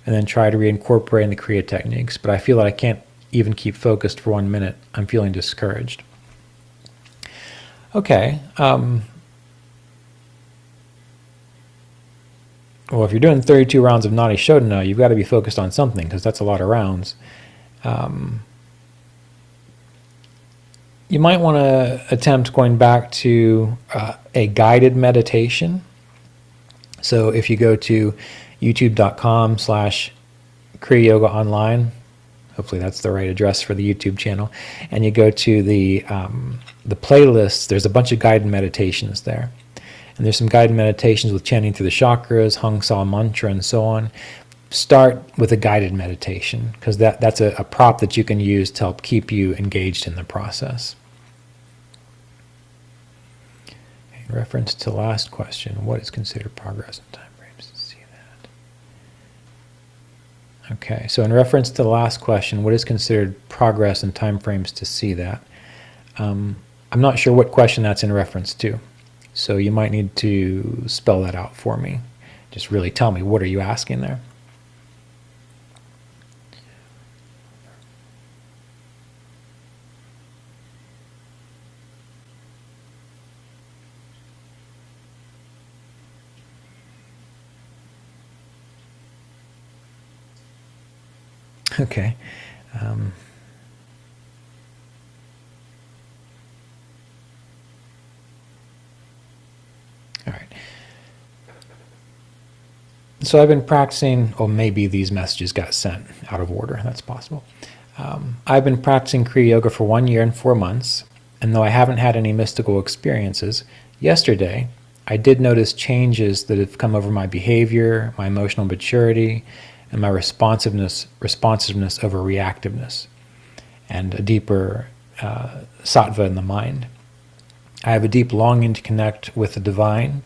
and then try to reincorporate the Kriya techniques, but I feel that I can't even keep focused for 1 minute. I'm feeling discouraged. Okay. Well, if you're doing 32 rounds of Nadi Shodhana, you've got to be focused on something, because that's a lot of rounds. You might want to attempt going back to a guided meditation. So if you go to youtube.com/Kriya Yoga Online, hopefully that's the right address for the YouTube channel, and you go to the playlists, there's a bunch of guided meditations there. And there's some guided meditations with chanting through the chakras, Hang Sa mantra, and so on. Start with a guided meditation, because that's a prop that you can use to help keep you engaged in the process. In reference to the last question, what is considered progress in time frames to see that? Okay, so in reference to the last question, what is considered progress in time frames to see that? I'm not sure what question that's in reference to, so you might need to spell that out for me. Just really tell me, what are you asking there? Okay. All right. So I've been practicing, or maybe these messages got sent out of order. That's possible. I've been practicing Kriya Yoga for 1 year and 4 months, and though I haven't had any mystical experiences, yesterday I did notice changes that have come over my behavior, my emotional maturity, and my responsiveness over reactiveness, and a deeper sattva in the mind. I have a deep longing to connect with the divine,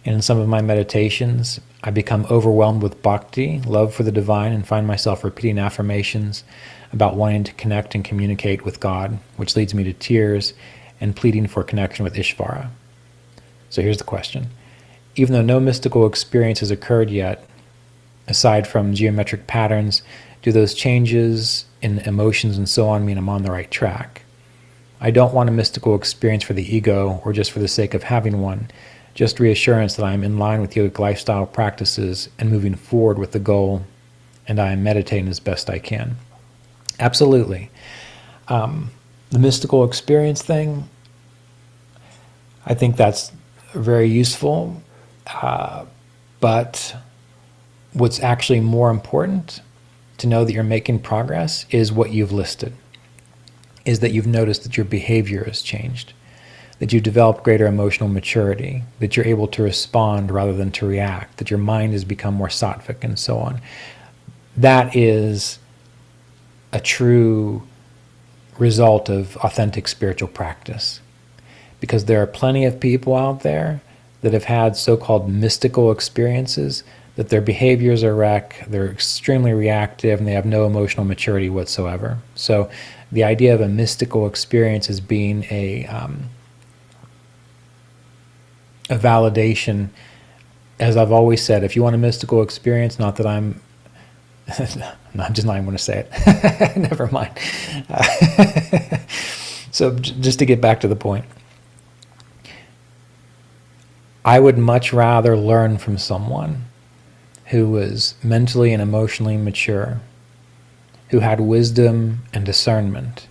and in some of my meditations, I become overwhelmed with bhakti, love for the divine, and find myself repeating affirmations about wanting to connect and communicate with God, which leads me to tears and pleading for connection with Ishvara. So here's the question. Even though no mystical experience has occurred yet, aside from geometric patterns, do those changes in emotions and so on mean I'm on the right track? I don't want a mystical experience for the ego or just for the sake of having one, just reassurance that I am in line with yogic lifestyle practices and moving forward with the goal, and I am meditating as best I can. Absolutely. The mystical experience thing, I think that's very useful, but what's actually more important to know that you're making progress is what you've listed, is that you've noticed that your behavior has changed, that you've developed greater emotional maturity, that you're able to respond rather than to react, that your mind has become more sattvic, and so on. That is a true result of authentic spiritual practice, because there are plenty of people out there that have had so-called mystical experiences that their behaviors are wreck, they're extremely reactive, and they have no emotional maturity whatsoever. So the idea of a mystical experience as being a validation, as I've always said, if you want a mystical experience, not that I'm No, I'm just not even going to say it. Never mind. So just to get back to the point, I would much rather learn from someone who was mentally and emotionally mature, who had wisdom and discernment,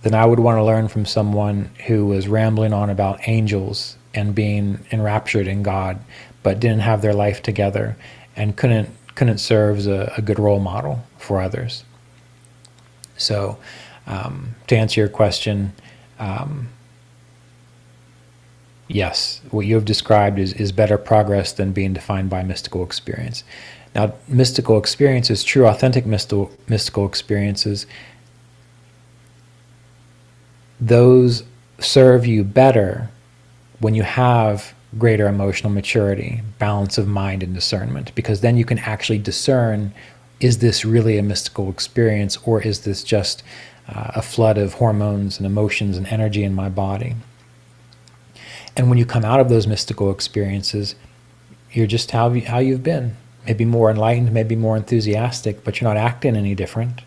than I would want to learn from someone who was rambling on about angels and being enraptured in God, but didn't have their life together and couldn't serve as a good role model for others. So, to answer your question, yes, what you have described is better progress than being defined by mystical experience. Now, mystical experiences, true, authentic mystical experiences, those serve you better when you have greater emotional maturity, balance of mind, and discernment, because then you can actually discern, is this really a mystical experience, or is this just a flood of hormones and emotions and energy in my body? And when you come out of those mystical experiences, you're just how you've been. Maybe more enlightened, maybe more enthusiastic, but you're not acting any different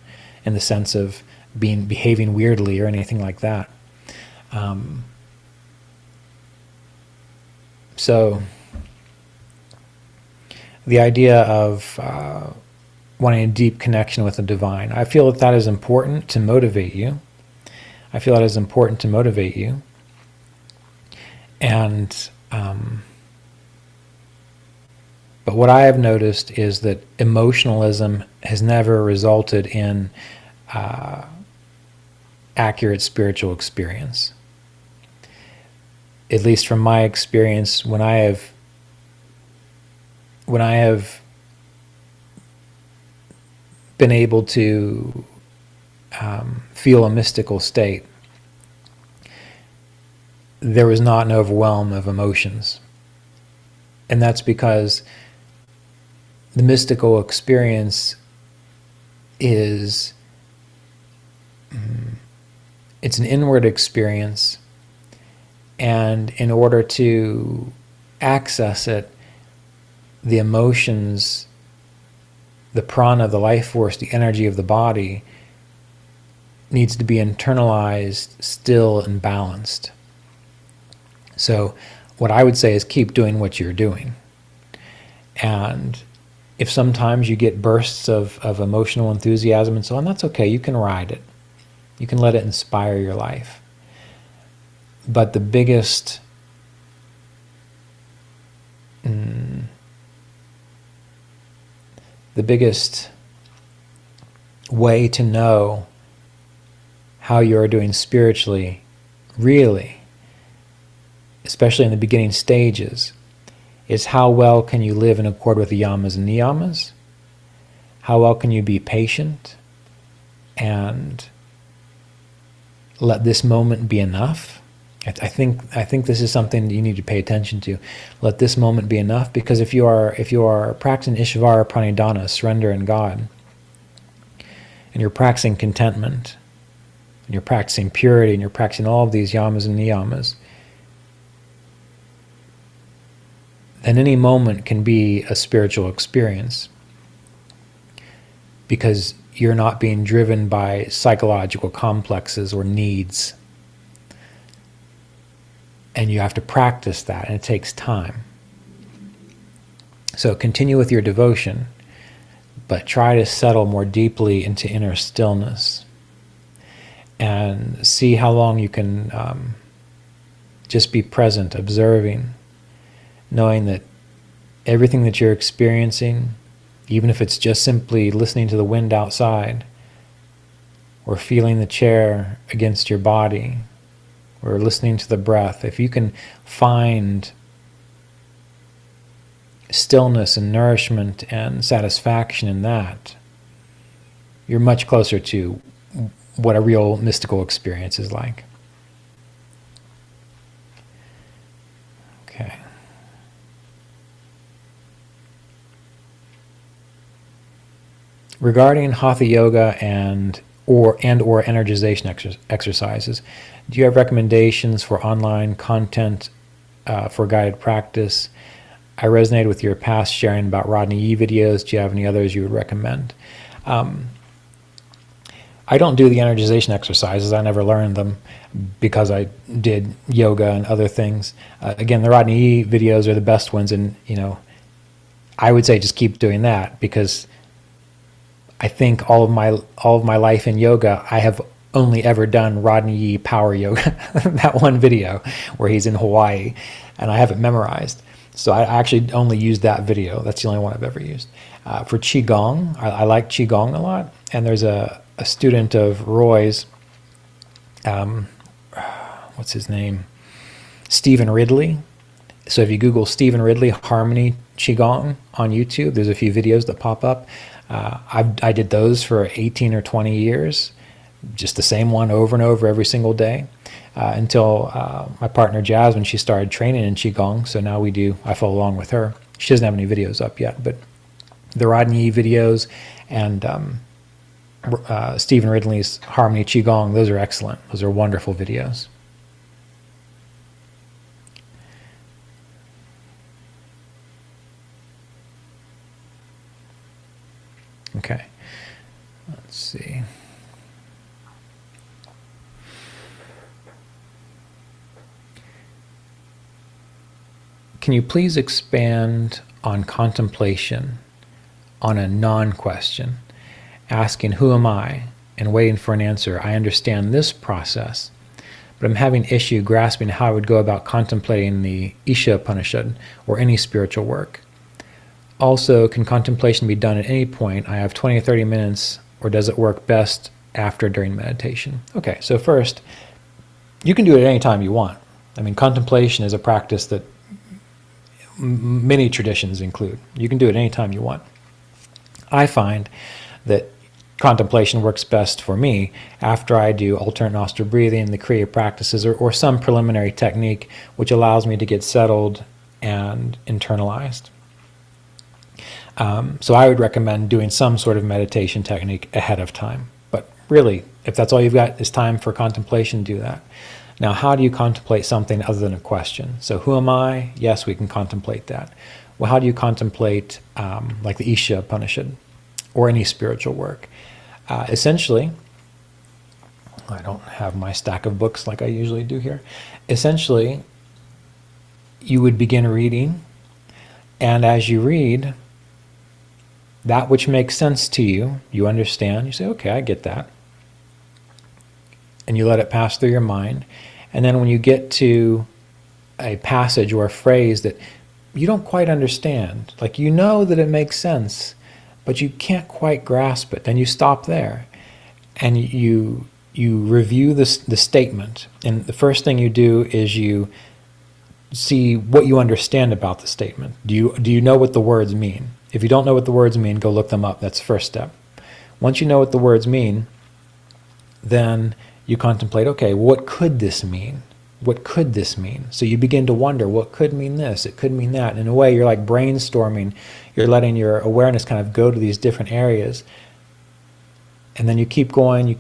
in the sense of behaving weirdly or anything like that. So the idea of wanting a deep connection with the divine, I feel that is important to motivate you. I feel that is important to motivate you. And but what I have noticed is that emotionalism has never resulted in accurate spiritual experience. At least from my experience, when I have been able to feel a mystical state, there was not an overwhelm of emotions. And that's because the mystical experience is, it's an inward experience, and in order to access it, the emotions, the prana, the life force, the energy of the body needs to be internalized, still, and balanced. So what I would say is keep doing what you're doing. And if sometimes you get bursts of emotional enthusiasm and so on, that's okay. You can ride it. You can let it inspire your life. But the biggest way to know how you are doing spiritually, really, especially in the beginning stages, is how well can you live in accord with the yamas and niyamas? How well can you be patient and let this moment be enough? I think this is something that you need to pay attention to. Let this moment be enough, because if you are practicing Ishvara Pranidhana, surrender in God, and you're practicing contentment, and you're practicing purity, and you're practicing all of these yamas and niyamas, then any moment can be a spiritual experience, because you're not being driven by psychological complexes or needs. And you have to practice that, and it takes time. So continue with your devotion, but try to settle more deeply into inner stillness, and see how long you can just be present, observing, knowing that everything that you're experiencing, even if it's just simply listening to the wind outside, or feeling the chair against your body, or listening to the breath, if you can find stillness and nourishment and satisfaction in that, you're much closer to what a real mystical experience is like. Okay. Regarding Hatha Yoga and or energization exercises, do you have recommendations for online content for guided practice? I resonated with your past sharing about Rodney Yee videos. Do you have any others you would recommend? I don't do the energization exercises. I never learned them because I did yoga and other things. Again, the Rodney Yee videos are the best ones, and I would say just keep doing that, because I think all of my life in yoga, I have only ever done Rodney Yee power yoga, that one video where he's in Hawaii, and I have it memorized. So I actually only used that video. That's the only one I've ever used. For Qigong, I like Qigong a lot. And there's a student of Roy's, what's his name? Stephen Ridley. So if you Google Stephen Ridley Harmony Qigong on YouTube, there's a few videos that pop up. I did those for 18 or 20 years, just the same one over and over every single day, until my partner Jasmine, she started training in Qigong. So now I follow along with her. She doesn't have any videos up yet, but the Rodney Yee videos and Stephen Ridley's Harmony Qigong, those are excellent. Those are wonderful videos. Okay, let's see. Can you please expand on contemplation on a non-question, asking who am I and waiting for an answer? I understand this process, but I'm having issue grasping how I would go about contemplating the Isha Upanishad or any spiritual work. Also, can contemplation be done at any point? I have 20 or 30 minutes, or does it work best after or during meditation? Okay, so first, you can do it at any time you want. I mean, contemplation is a practice that many traditions include. You can do it any time you want. I find that contemplation works best for me after I do alternate nostril breathing, the Kriya practices, or some preliminary technique which allows me to get settled and internalized. So I would recommend doing some sort of meditation technique ahead of time. But really, if that's all you've got is time for contemplation, do that. Now, how do you contemplate something other than a question? So who am I? Yes, we can contemplate that. Well, how do you contemplate like the Isha Upanishad or any spiritual work? Essentially, I don't have my stack of books like I usually do here. Essentially, you would begin reading, and as you read, that which makes sense to you, you understand, you say, okay, I get that. And you let it pass through your mind. And then when you get to a passage or a phrase that you don't quite understand, like you know that it makes sense, but you can't quite grasp it, then you stop there and you review the statement. And the first thing you do is you see what you understand about the statement. Do you know what the words mean? If you don't know what the words mean, go look them up. That's the first step. Once you know what the words mean, then you contemplate, okay, what could this mean? What could this mean? So you begin to wonder, what could mean this? It could mean that. In a way, you're like brainstorming. You're letting your awareness kind of go to these different areas. And then you keep going,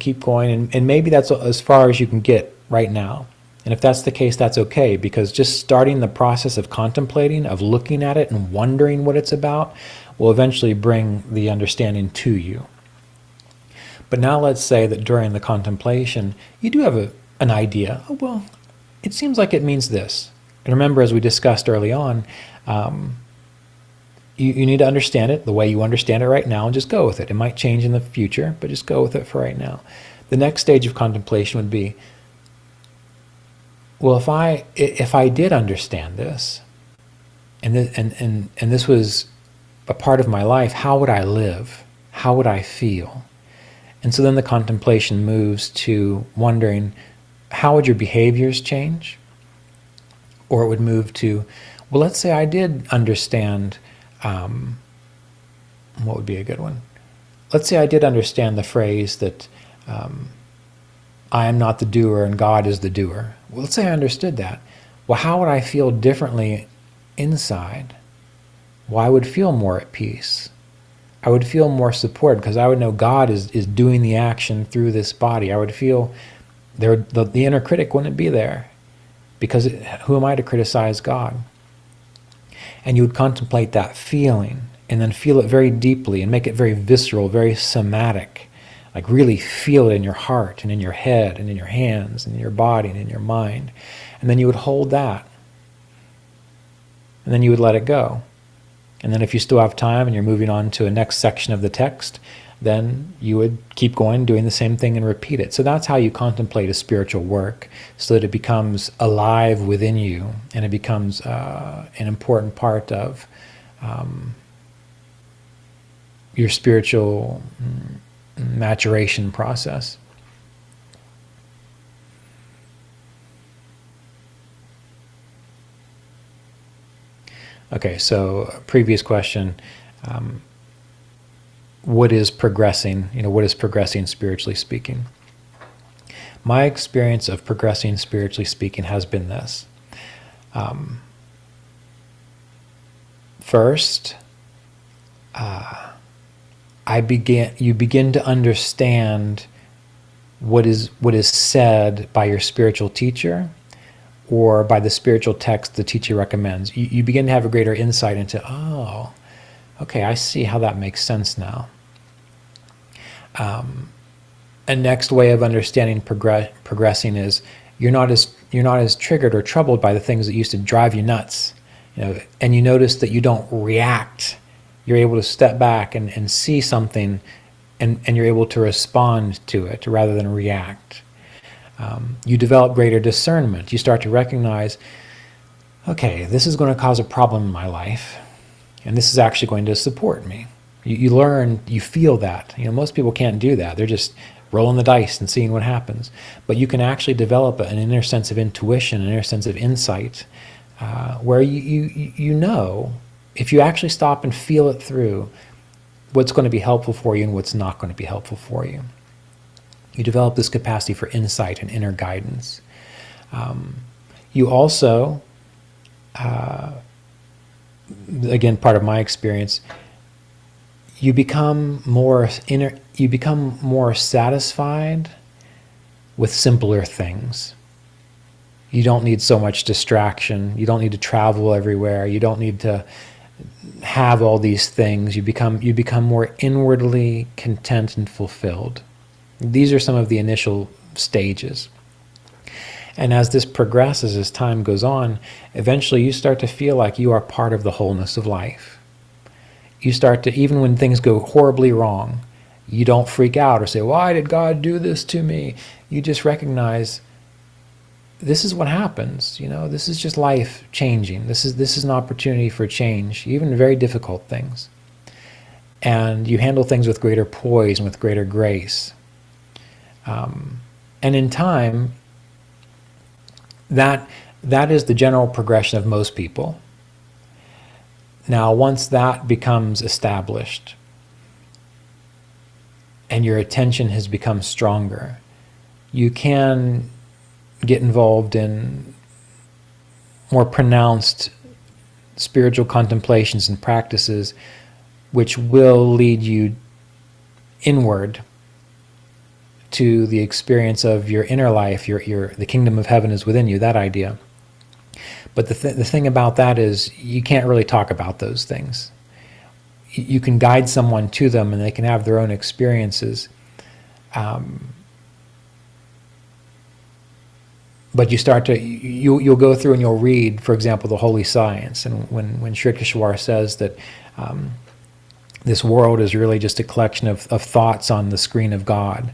and maybe that's as far as you can get right now. And if that's the case, that's okay, because just starting the process of contemplating, of looking at it and wondering what it's about, will eventually bring the understanding to you. But now let's say that during the contemplation, you do have an idea. Oh, well, it seems like it means this. And remember, as we discussed early on, you need to understand it the way you understand it right now and just go with it. It might change in the future, but just go with it for right now. The next stage of contemplation would be, well, if I did understand this, and this was a part of my life, how would I live? How would I feel? And so then the contemplation moves to wondering, how would your behaviors change? Or it would move to, well, let's say I did understand, what would be a good one? Let's say I did understand the phrase that I am not the doer and God is the doer. Well, let's say I understood that. Well, how would I feel differently inside? Well, I would feel more at peace. I would feel more supported because I would know God is doing the action through this body. I would feel the inner critic wouldn't be there, because who am I to criticize God? and you would contemplate that feeling and then feel it very deeply and make it very visceral, very somatic. Like really feel it in your heart and in your head and in your hands and in your body and in your mind. And then you would hold that. And then you would let it go. And then if you still have time and you're moving on to a next section of the text, then you would keep going, doing the same thing and repeat it. So that's how you contemplate a spiritual work, so that it becomes alive within you and it becomes an important part of your spiritual maturation process. Okay, so previous question. What is progressing? What is progressing spiritually speaking? My experience of progressing spiritually speaking has been this. First, you begin to understand what is said by your spiritual teacher or by the spiritual text the teacher recommends. You begin to have a greater insight into, oh, okay, I see how that makes sense now. A next way of understanding progressing is you're not as triggered or troubled by the things that used to drive you nuts, and you notice that you don't react. You're able to step back and see something, and you're able to respond to it rather than react. You develop greater discernment. You start to recognize, okay, this is going to cause a problem in my life, and this is actually going to support me. You learn, you feel that. Most people can't do that. They're just rolling the dice and seeing what happens. But you can actually develop an inner sense of intuition, an inner sense of insight, where you know, if you actually stop and feel it through, what's going to be helpful for you and what's not going to be helpful for you. You develop this capacity for insight and inner guidance. You also, again, part of my experience, you become more satisfied with simpler things. You don't need so much distraction. You don't need to travel everywhere. You don't need to have all these things. You become more inwardly content and fulfilled. These are some of the initial stages. And as this progresses, as time goes on, eventually you start to feel like you are part of the wholeness of life. You start to, even when things go horribly wrong, you don't freak out or say, why did God do this to me? You just recognize, this is what happens. This is just life changing. This is an opportunity for change, even very difficult things. And you handle things with greater poise and with greater grace. And in time, that is the general progression of most people. Now, once that becomes established and your attention has become stronger, you can get involved in more pronounced spiritual contemplations and practices which will lead you inward to the experience of your inner life. The kingdom of heaven is within you, that idea. But the thing about that is you can't really talk about those things. You can guide someone to them and they can have their own experiences. But you'll go through and you'll read, for example, the Holy Science. And when Sri Kishwar says that this world is really just a collection of thoughts on the screen of God,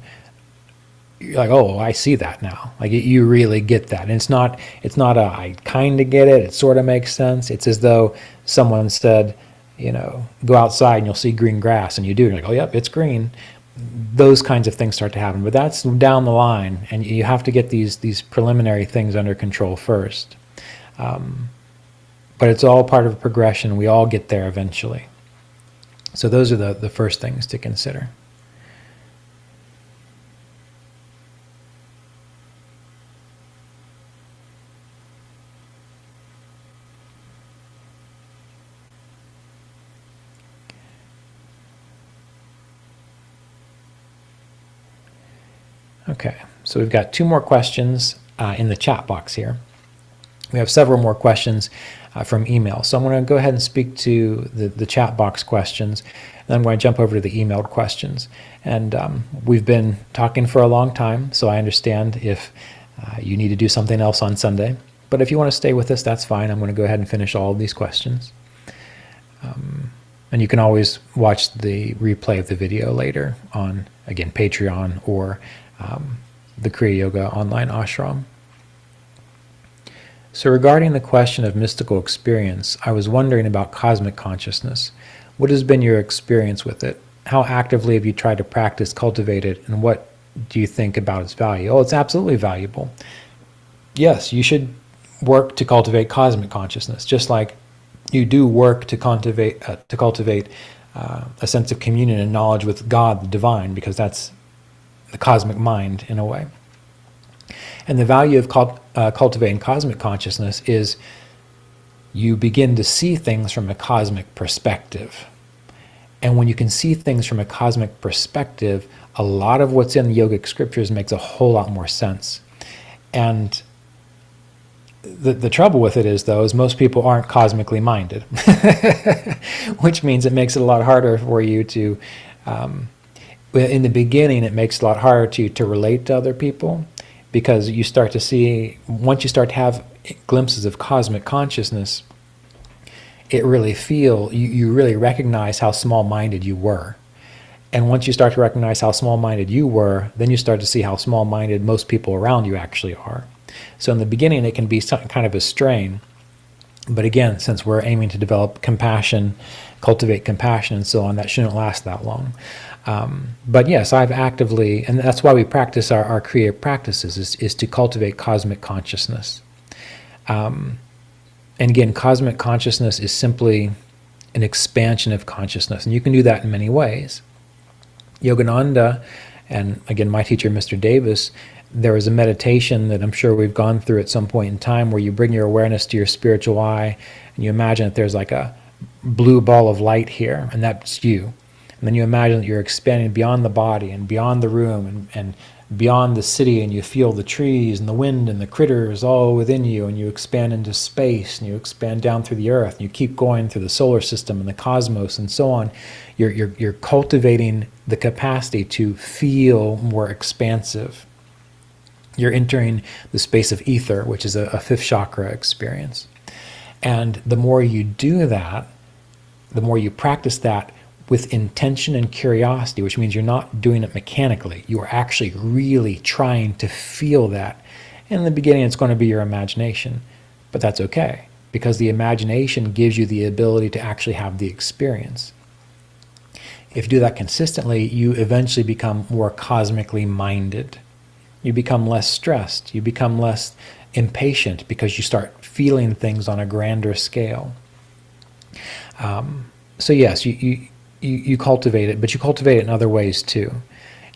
you're like, oh, I see that now. Like you really get that. And it's not I kind of get it. It sort of makes sense. It's as though someone said, go outside and you'll see green grass, and you do. You're like, oh, yep, it's green. Those kinds of things start to happen. But that's down the line, and you have to get these preliminary things under control first. But it's all part of a progression. We all get there eventually. So those are the first things to consider. Okay, so we've got 2 more questions in the chat box here. We have several more questions. from email. So I'm going to go ahead and speak to the chat box questions, and then I'm going to jump over to the emailed questions. And we've been talking for a long time, so I understand if you need to do something else on Sunday. But if you want to stay with us, that's fine. I'm going to go ahead and finish all of these questions. And you can always watch the replay of the video later on, again, Patreon or the Kriya Yoga online ashram. So regarding the question of mystical experience, I was wondering about cosmic consciousness. What has been your experience with it? How actively have you tried to practice, cultivate it, and what do you think about its value? Oh, it's absolutely valuable. Yes, you should work to cultivate cosmic consciousness, just like you do work to cultivate a sense of communion and knowledge with God, the divine, because that's the cosmic mind in a way. And the value of cultivating cosmic consciousness is you begin to see things from a cosmic perspective. And when you can see things from a cosmic perspective, a lot of what's in the yogic scriptures makes a whole lot more sense. And the trouble with it is, though, is most people aren't cosmically minded, which means it makes it a lot harder for you to, in the beginning, it makes it a lot harder to relate to other people, because you start to see, once you start to have glimpses of cosmic consciousness, you really recognize how small-minded you were. And once you start to recognize how small-minded you were, then you start to see how small-minded most people around you actually are. So in the beginning, it can be some kind of a strain. But again, since we're aiming to develop compassion, cultivate compassion and so on, that shouldn't last that long. But yes, I've actively, and that's why we practice our Kriya practices, is to cultivate cosmic consciousness. And again, cosmic consciousness is simply an expansion of consciousness. And you can do that in many ways. Yogananda, and again, my teacher, Mr. Davis, there was a meditation that I'm sure we've gone through at some point in time where you bring your awareness to your spiritual eye and you imagine that there's like a blue ball of light here, and that's you. And then you imagine that you're expanding beyond the body and beyond the room and beyond the city, and you feel the trees and the wind and the critters all within you, and you expand into space and you expand down through the earth and you keep going through the solar system and the cosmos and so on. You're cultivating the capacity to feel more expansive. You're entering the space of ether, which is a fifth chakra experience. And the more you do that, the more you practice that with intention and curiosity, which means you're not doing it mechanically. You are actually really trying to feel that. And in the beginning, it's going to be your imagination, but that's okay, because the imagination gives you the ability to actually have the experience. If you do that consistently, you eventually become more cosmically minded. You become less stressed. You become less impatient because you start feeling things on a grander scale. So yes, you cultivate it, but you cultivate it in other ways too.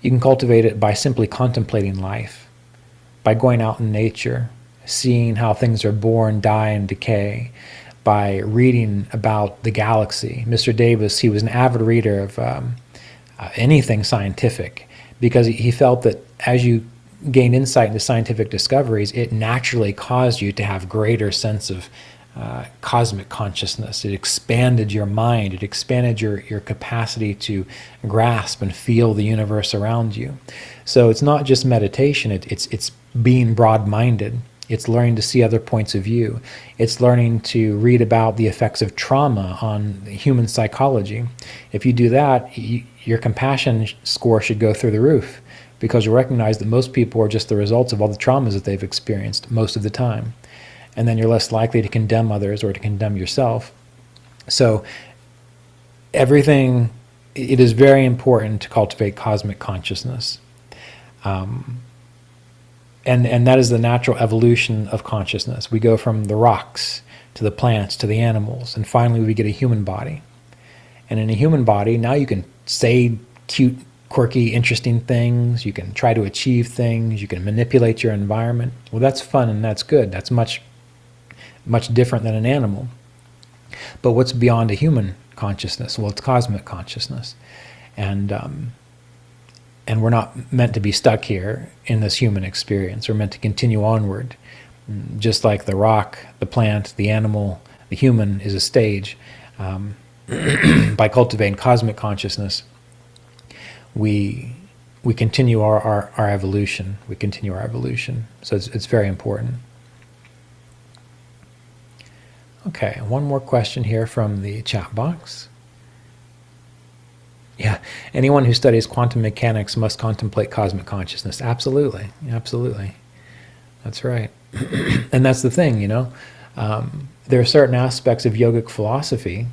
You can cultivate it by simply contemplating life, by going out in nature, seeing how things are born, die, and decay, by reading about the galaxy. Mr. Davis, he was an avid reader of anything scientific, because he felt that as you gained insight into scientific discoveries, it naturally caused you to have greater sense of cosmic consciousness. It expanded your mind. It expanded your capacity to grasp and feel the universe around you. So it's not just meditation. It's being broad-minded. It's learning to see other points of view. It's learning to read about the effects of trauma on human psychology. If you do that, your compassion score should go through the roof, because you recognize that most people are just the results of all the traumas that they've experienced most of the time. And then you're less likely to condemn others or to condemn yourself. So it is very important to cultivate cosmic consciousness. And that is the natural evolution of consciousness. We go from the rocks to the plants to the animals, and finally we get a human body. And in a human body, now you can say cute, quirky, interesting things. You can try to achieve things. You can manipulate your environment. Well, that's fun and that's good. That's much different than an animal. But what's beyond a human consciousness? Well, it's cosmic consciousness. And we're not meant to be stuck here in this human experience. We're meant to continue onward. Just like the rock, the plant, the animal, The human is a stage. By cultivating cosmic consciousness, we continue our evolution. We continue our evolution. So it's very important. Okay, one more question here from the chat box. Yeah, anyone who studies quantum mechanics must contemplate cosmic consciousness. Absolutely, absolutely. That's right. And that's the thing, you know. There are certain aspects of yogic philosophy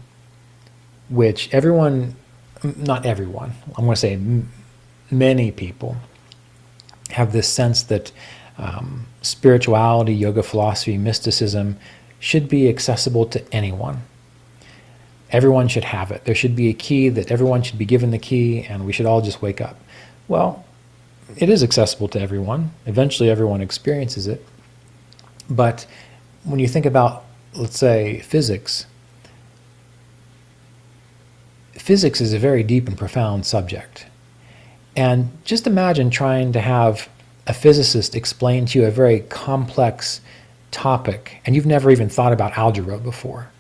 which everyone, not everyone, I'm going to say many people, have this sense that spirituality, yoga philosophy, mysticism should be accessible to anyone. Everyone should have it. There should be a key that everyone should be given the key, and we should all just wake up. Well, it is accessible to everyone. Eventually everyone experiences it. But when you think about, let's say, physics is a very deep and profound subject. And just imagine trying to have a physicist explain to you a very complex topic, and you've never even thought about algebra before.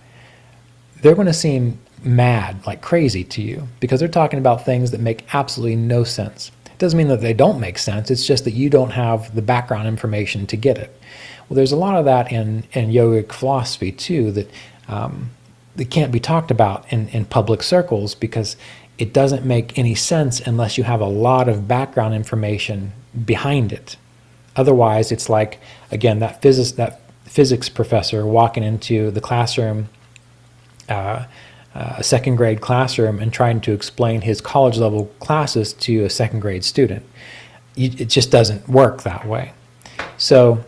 They're going to seem mad, like crazy to you, because they're talking about things that make absolutely no sense. It doesn't mean that they don't make sense, it's just that you don't have the background information to get it. Well, there's a lot of that in yogic philosophy too, that can't be talked about in public circles, because it doesn't make any sense unless you have a lot of background information behind it. Otherwise, it's like, again, that physics professor walking into the classroom, a second grade classroom, and trying to explain his college level classes to a second grade student. It just doesn't work that way. So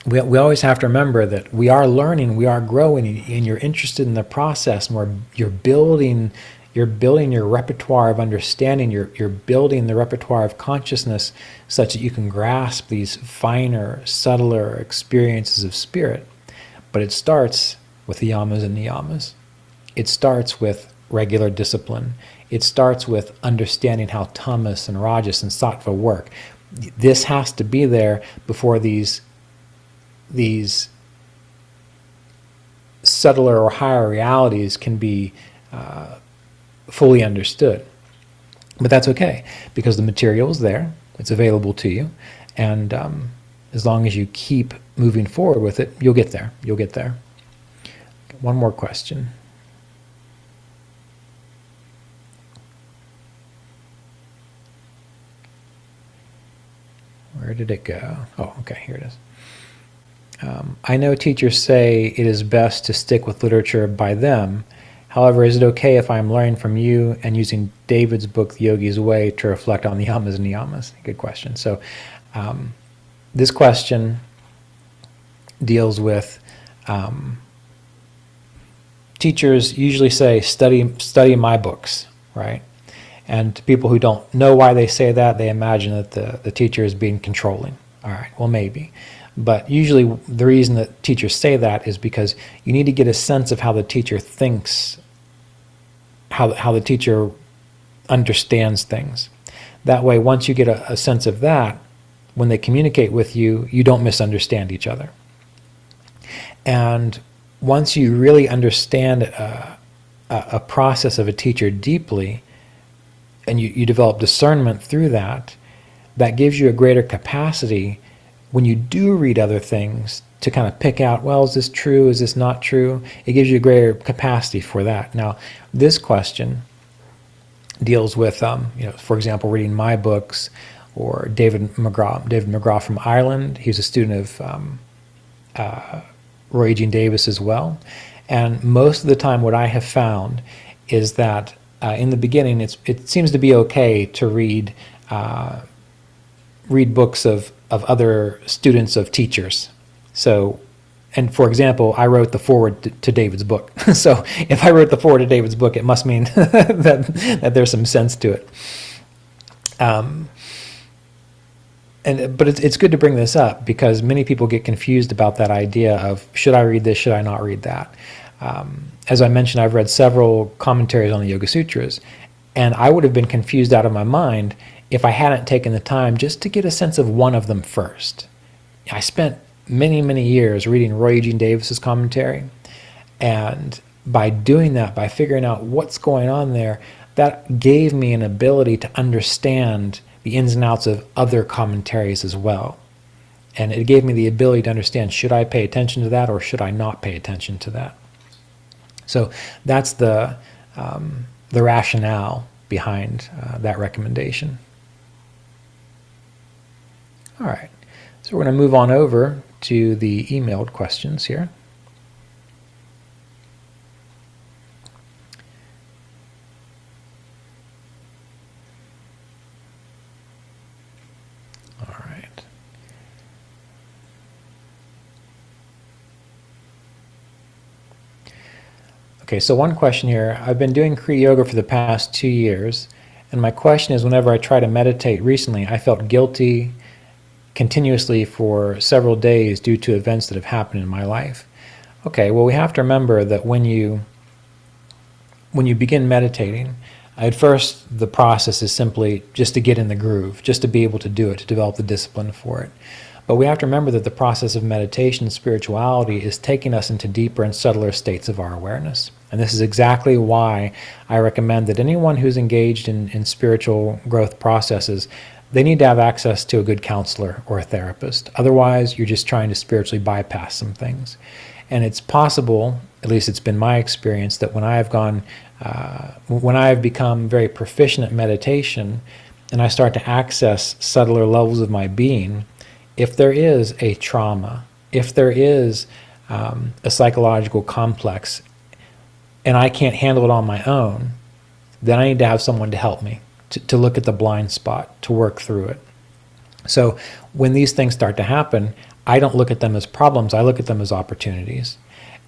we always have to remember that we are learning, we are growing, and you're interested in the process, and you're building your repertoire of understanding, you're building the repertoire of consciousness such that you can grasp these finer, subtler experiences of spirit. But it starts with the yamas and niyamas. It starts with regular discipline. It starts with understanding how tamas and rajas and sattva work. This has to be there before these subtler or higher realities can be fully understood. But that's okay, because the material is there, it's available to you, and as long as you keep moving forward with it, you'll get there. You'll get there. One more question. Where did it go? Oh, okay, here it is. I know teachers say it is best to stick with literature by them. However, is it okay if I'm learning from you and using David's book, The Yogi's Way, to reflect on the yamas and niyamas? Good question. So this question deals with teachers usually say, study my books, right? And to people who don't know why they say that, they imagine that the teacher is being controlling. All right, well, maybe. But usually the reason that teachers say that is because you need to get a sense of how the teacher thinks, how the teacher understands things. That way, once you get a sense of that, when they communicate with you, you don't misunderstand each other. And once you really understand a process of a teacher deeply, and you develop discernment through that, that gives you a greater capacity when you do read other things to kind of pick out, well, is this true? Is this not true? It gives you a greater capacity for that. Now, this question deals with, for example, reading my books, or David McGraw from Ireland. He was a student of Roy Eugene Davis as well. And most of the time what I have found is that in the beginning, it seems to be okay to read books of other students of teachers. So, and for example, I wrote the foreword to David's book. So if I wrote the foreword to David's book, it must mean that there's some sense to it. But it's good to bring this up, because many people get confused about that idea of, should I read this, should I not read that? As I mentioned, I've read several commentaries on the Yoga Sutras, and I would have been confused out of my mind if I hadn't taken the time just to get a sense of one of them first. I spent many, many years reading Roy Eugene Davis's commentary, And by doing that, by figuring out what's going on there, that gave me an ability to understand the ins and outs of other commentaries as well. And it gave me the ability to understand, should I pay attention to that or should I not pay attention to that? So that's the rationale behind that recommendation. All right, so we're going to move on over to the emailed questions here. All right. Okay, so one question here. I've been doing Kriya Yoga for the past 2 years, and my question is, whenever I try to meditate recently, I felt guilty continuously for several days due to events that have happened in my life. Okay, well, we have to remember that when you begin meditating, at first the process is simply just to get in the groove, just to be able to do it, to develop the discipline for it. But we have to remember that the process of meditation and spirituality is taking us into deeper and subtler states of our awareness. And this is exactly why I recommend that anyone who's engaged in spiritual growth processes, they need to have access to a good counselor or a therapist. Otherwise, you're just trying to spiritually bypass some things. And it's possible, at least it's been my experience, that when I've become very proficient at meditation and I start to access subtler levels of my being, if there is a trauma, if there is a psychological complex, and I can't handle it on my own, then I need to have someone to help me, to look at the blind spot, to work through it. So when these things start to happen, I don't look at them as problems, I look at them as opportunities.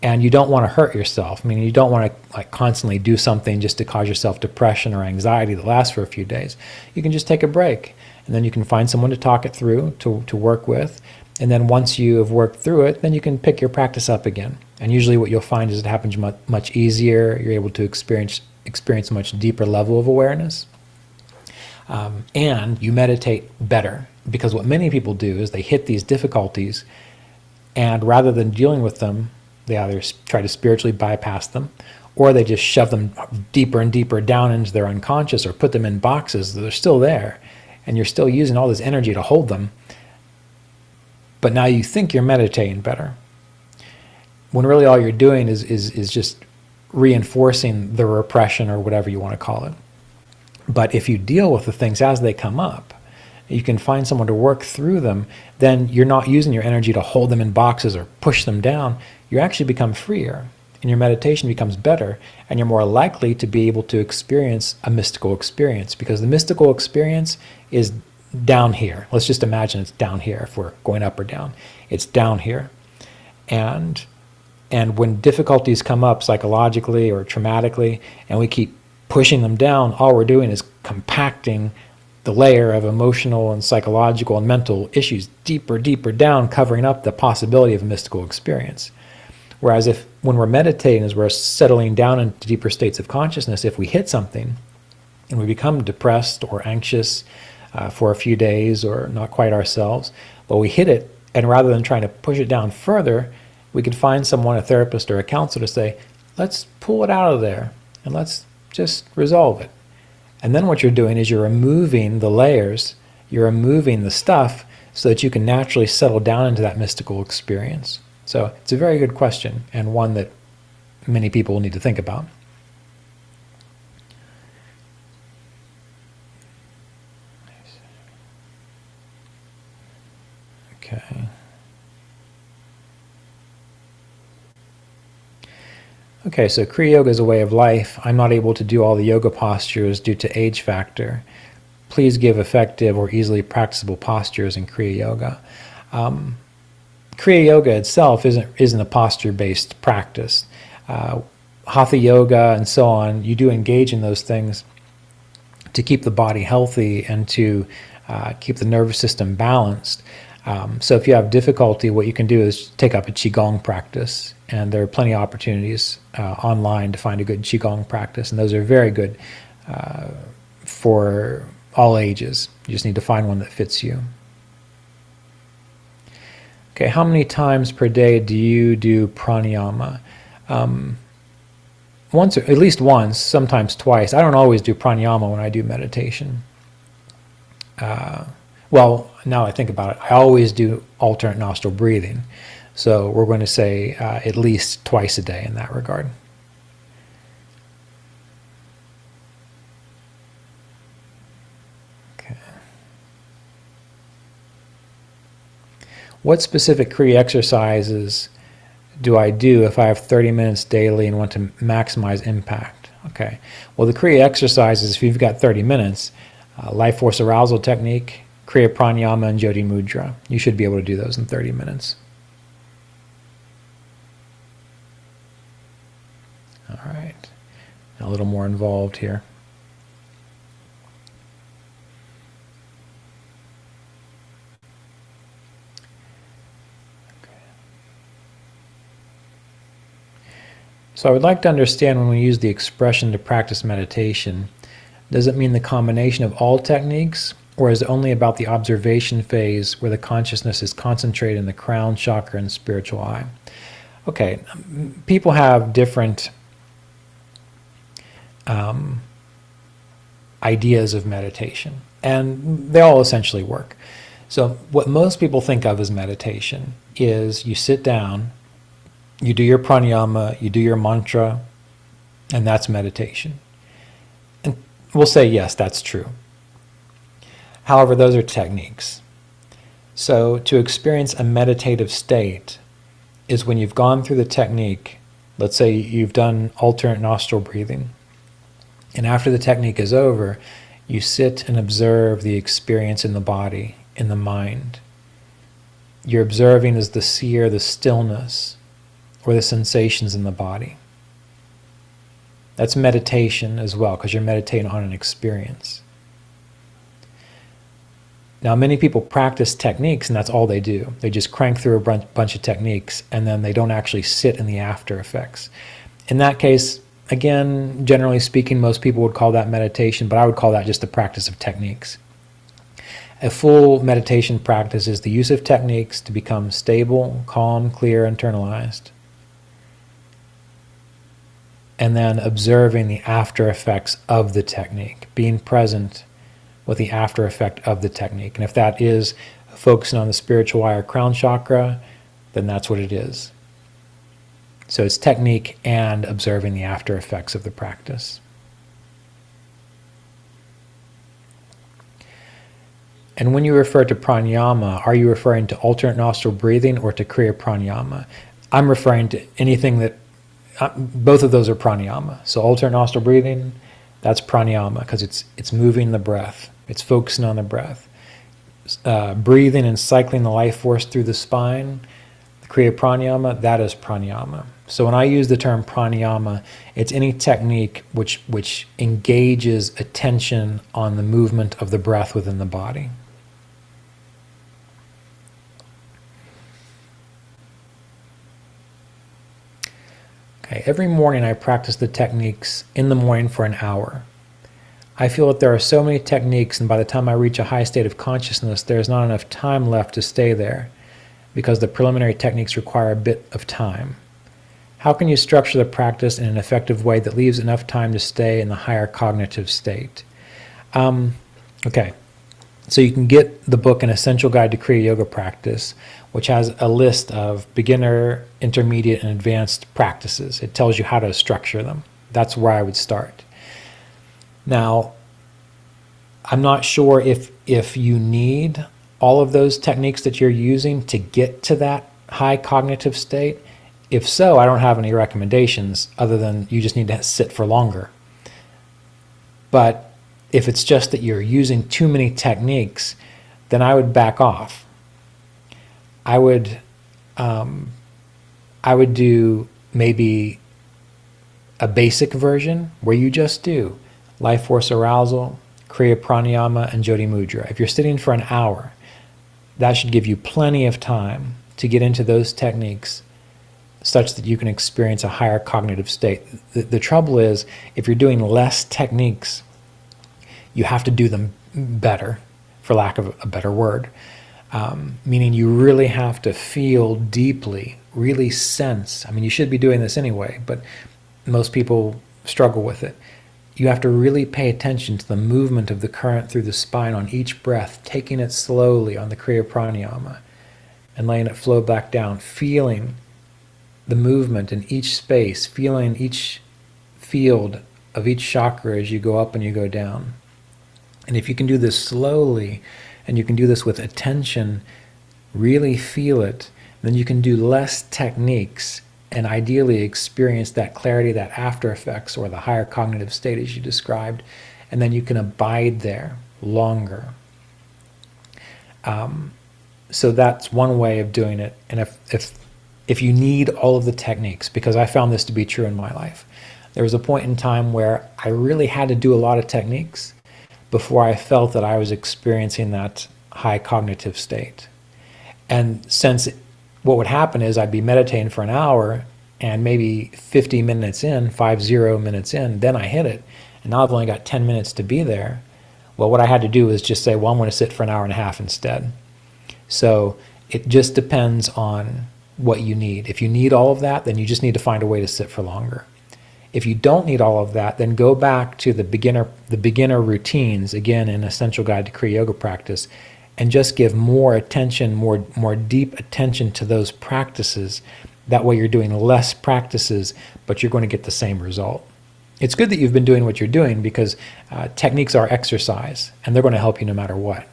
And you don't want to hurt yourself. I mean, you don't want to constantly do something just to cause yourself depression or anxiety that lasts for a few days. You can just take a break, and then you can find someone to talk it through, to work with. And then once you have worked through it, then you can pick your practice up again. And usually what you'll find is it happens much easier. You're able to experience a much deeper level of awareness. And you meditate better, because what many people do is they hit these difficulties, and rather than dealing with them, they either try to spiritually bypass them, or they just shove them deeper and deeper down into their unconscious, or put them in boxes that are still there, and you're still using all this energy to hold them. But now you think you're meditating better, when really all you're doing is just reinforcing the repression, or whatever you want to call it. But if you deal with the things as they come up, you can find someone to work through them, then you're not using your energy to hold them in boxes or push them down. You actually become freer, and your meditation becomes better, and you're more likely to be able to experience a mystical experience, because the mystical experience is down here. Let's just imagine it's down here. If we're going up or down, it's down here. And when difficulties come up psychologically or traumatically, and we keep pushing them down, all we're doing is compacting the layer of emotional and psychological and mental issues deeper down, covering up the possibility of a mystical experience. Whereas when we're meditating, as we're settling down into deeper states of consciousness, if we hit something and we become depressed or anxious for a few days, or not quite ourselves, but we hit it, and rather than trying to push it down further, we could find someone, a therapist or a counselor, to say, let's pull it out of there and let's just resolve it. And then what you're doing is you're removing the layers, you're removing the stuff, so that you can naturally settle down into that mystical experience. So it's a very good question, and one that many people will need to think about. Okay. Okay, so Kriya Yoga is a way of life. I'm not able to do all the yoga postures due to age factor. Please give effective or easily practicable postures in Kriya Yoga. Kriya Yoga itself isn't a posture-based practice. Hatha Yoga and so on, you do engage in those things to keep the body healthy and to keep the nervous system balanced. So if you have difficulty, what you can do is take up a Qigong practice. And there are plenty of opportunities online to find a good Qigong practice. And those are very good for all ages. You just need to find one that fits you. Okay, how many times per day do you do pranayama? Once, or at least once, sometimes twice. I don't always do pranayama when I do meditation. Well, now I think about it, I always do alternate nostril breathing. So we're going to say at least twice a day in that regard. Okay. What specific Kriya exercises do I do if I have 30 minutes daily and want to maximize impact? Okay. Well, the Kriya exercises, if you've got 30 minutes, life force arousal technique, Kriya pranayama, and Jyoti mudra. You should be able to do those in 30 minutes. All right. A little more involved here. So I would like to understand, when we use the expression to practice meditation, does it mean the combination of all techniques, or is it only about the observation phase where the consciousness is concentrated in the crown chakra and spiritual eye? Okay, people have different ideas of meditation, and they all essentially work. So what most people think of as meditation is you sit down, you do your pranayama, you do your mantra, and that's meditation. And we'll say, yes, that's true. However, those are techniques. So to experience a meditative state is when you've gone through the technique. Let's say you've done alternate nostril breathing, and after the technique is over, you sit and observe the experience in the body, in the mind. You're observing as the seer the stillness or the sensations in the body. That's meditation as well, because you're meditating on an experience. Now, many people practice techniques, and that's all they do. They just crank through a bunch of techniques, and then they don't actually sit in the after effects. In that case, again, generally speaking, most people would call that meditation, but I would call that just the practice of techniques. A full meditation practice is the use of techniques to become stable, calm, clear, internalized, and then observing the after effects of the technique, being present with the after effect of the technique. And if that is focusing on the spiritual eye or crown chakra, then that's what it is. So it's technique and observing the after effects of the practice. And when you refer to pranayama, are you referring to alternate nostril breathing or to Kriya pranayama? I'm referring to anything that, both of those are pranayama. So alternate nostril breathing, that's pranayama, because it's moving the breath. It's focusing on the breath. Breathing and cycling the life force through the spine, the Kriya pranayama, that is pranayama. So when I use the term pranayama, it's any technique which engages attention on the movement of the breath within the body. Okay, every morning I practice the techniques in the morning for an hour. I feel that there are so many techniques, and by the time I reach a high state of consciousness, there is not enough time left to stay there, because the preliminary techniques require a bit of time. How can you structure the practice in an effective way that leaves enough time to stay in the higher cognitive state? Okay, so you can get the book An Essential Guide to Kriya Yoga Practice, which has a list of beginner, intermediate, and advanced practices. It tells you how to structure them. That's where I would start. Now, I'm not sure if you need all of those techniques that you're using to get to that high cognitive state. If so, I don't have any recommendations other than you just need to sit for longer. But if it's just that you're using too many techniques, then I would back off. I would do maybe a basic version where you just do life force arousal, Kriya pranayama, and Jyoti mudra. If you're sitting for an hour, that should give you plenty of time to get into those techniques such that you can experience a higher cognitive state. The trouble is, if you're doing less techniques, you have to do them better, for lack of a better word. meaning you really have to feel deeply, really sense. I mean, you should be doing this anyway, but most people struggle with it. You have to really pay attention to the movement of the current through the spine on each breath, taking it slowly on the Kriya Pranayama and letting it flow back down, feeling the movement in each space, feeling each field of each chakra as you go up and you go down. And if you can do this slowly, and you can do this with attention, really feel it, then you can do less techniques and ideally experience that clarity, that after effects, or the higher cognitive state as you described, and then you can abide there longer. So that's one way of doing it. And if you need all of the techniques, because I found this to be true in my life, there was a point in time where I really had to do a lot of techniques before I felt that I was experiencing that high cognitive state. And since what would happen is I'd be meditating for an hour, and maybe 50 minutes in, 50 minutes in, then I hit it. And now I've only got 10 minutes to be there. Well, what I had to do was just say, well, I'm going to sit for an hour and a half instead. So it just depends on what you need. If you need all of that, then you just need to find a way to sit for longer. If you don't need all of that, then go back to the beginner routines, again, in Essential Guide to Kriya Yoga Practice, and just give more attention, more deep attention to those practices. That way you're doing less practices, but you're going to get the same result. It's good that you've been doing what you're doing, because techniques are exercise, and they're going to help you no matter what.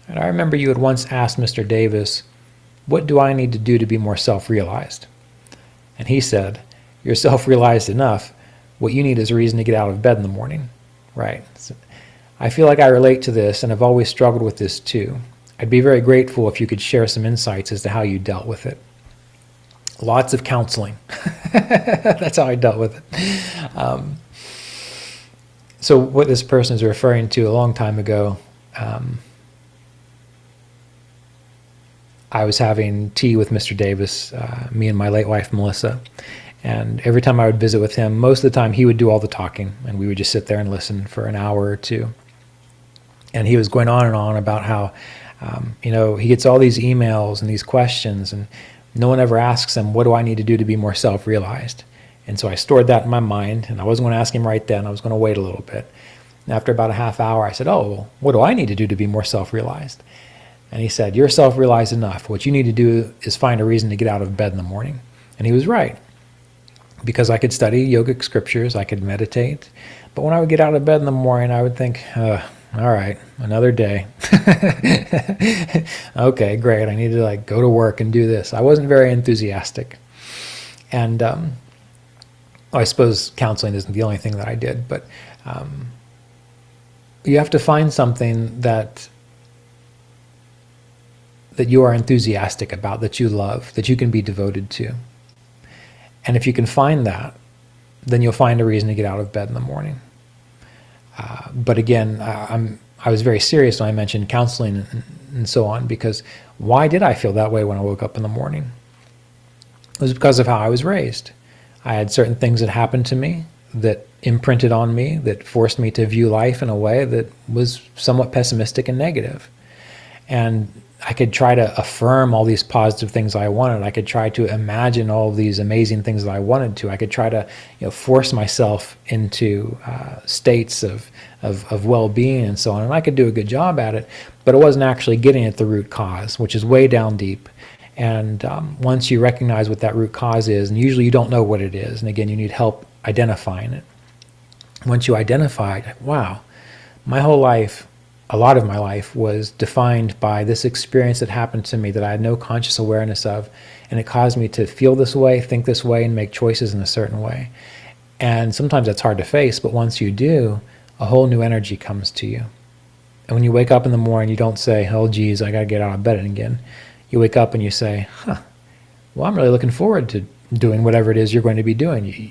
And I remember you had once asked Mr. Davis, what do I need to do to be more self-realized? And he said, you're self-realized enough. What you need is a reason to get out of bed in the morning. Right. So I feel like I relate to this, and I've always struggled with this too. I'd be very grateful if you could share some insights as to how you dealt with it. Lots of counseling. That's how I dealt with it. So what this person is referring to, a long time ago, I was having tea with Mr. Davis, me and my late wife, Melissa. And every time I would visit with him, most of the time he would do all the talking, and we would just sit there and listen for an hour or two. And he was going on and on about how, he gets all these emails and these questions, and no one ever asks him, what do I need to do to be more self-realized? And so I stored that in my mind, and I wasn't going to ask him right then. I was going to wait a little bit. And after about a half hour, I said, oh, well, what do I need to do to be more self-realized? And he said, you're self-realized enough. What you need to do is find a reason to get out of bed in the morning. And he was right, because I could study yogic scriptures, I could meditate. But when I would get out of bed in the morning, I would think, all right, another day. Okay, great. I need to go to work and do this. I wasn't very enthusiastic. And I suppose counseling isn't the only thing that I did, but you have to find something that you are enthusiastic about, that you love, that you can be devoted to. And if you can find that, then you'll find a reason to get out of bed in the morning. But again, I was very serious when I mentioned counseling and so on, because why did I feel that way when I woke up in the morning? It was because of how I was raised. I had certain things that happened to me that imprinted on me, that forced me to view life in a way that was somewhat pessimistic and negative. And I could try to affirm all these positive things I wanted. I could try to imagine all these amazing things that I wanted to. I could try to force myself into states of well-being and so on. And I could do a good job at it, but it wasn't actually getting at the root cause, which is way down deep. And once you recognize what that root cause is, and usually you don't know what it is, and again, you need help identifying it. Once you identify it, wow, my whole life, a lot of my life was defined by this experience that happened to me that I had no conscious awareness of, and it caused me to feel this way, think this way, and make choices in a certain way. And sometimes that's hard to face, but once you do, a whole new energy comes to you. And when you wake up in the morning, you don't say, oh geez, I got to get out of bed again. You wake up and you say, well, I'm really looking forward to doing whatever it is you're going to be doing.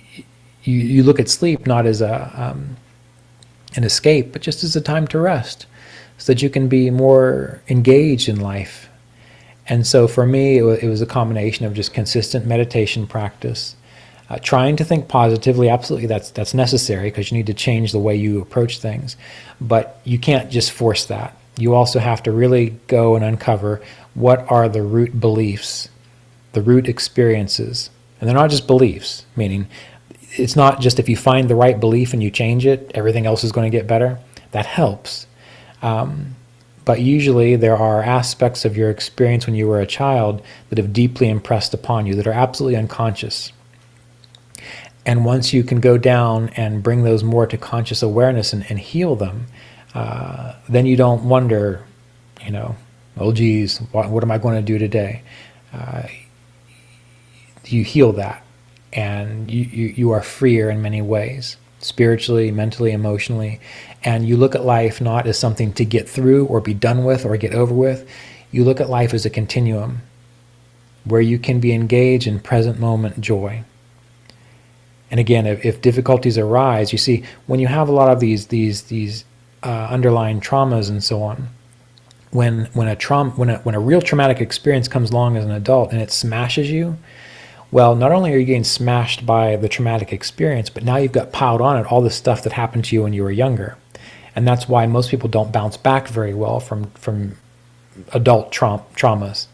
You look at sleep not as an escape, but just as a time to rest, so that you can be more engaged in life. And so for me, it was a combination of just consistent meditation practice, trying to think positively. Absolutely, that's necessary, because you need to change the way you approach things. But you can't just force that. you also have to really go and uncover what are the root beliefs, the root experiences. And they're not just beliefs, meaning it's not just if you find the right belief and you change it, everything else is going to get better. That helps. But usually there are aspects of your experience when you were a child that have deeply impressed upon you that are absolutely unconscious. And once you can go down and bring those more to conscious awareness and heal them, then you don't wonder, oh geez, what am I going to do today? You heal that, and you are freer in many ways, spiritually, mentally, emotionally. And you look at life not as something to get through or be done with or get over with. You look at life as a continuum where you can be engaged in present moment joy. And again, if difficulties arise, you see, when you have a lot of these underlying traumas and so on, when a real traumatic experience comes along as an adult and it smashes you, well, not only are you getting smashed by the traumatic experience, but now you've got piled on it all the stuff that happened to you when you were younger. And that's why most people don't bounce back very well from adult traumas.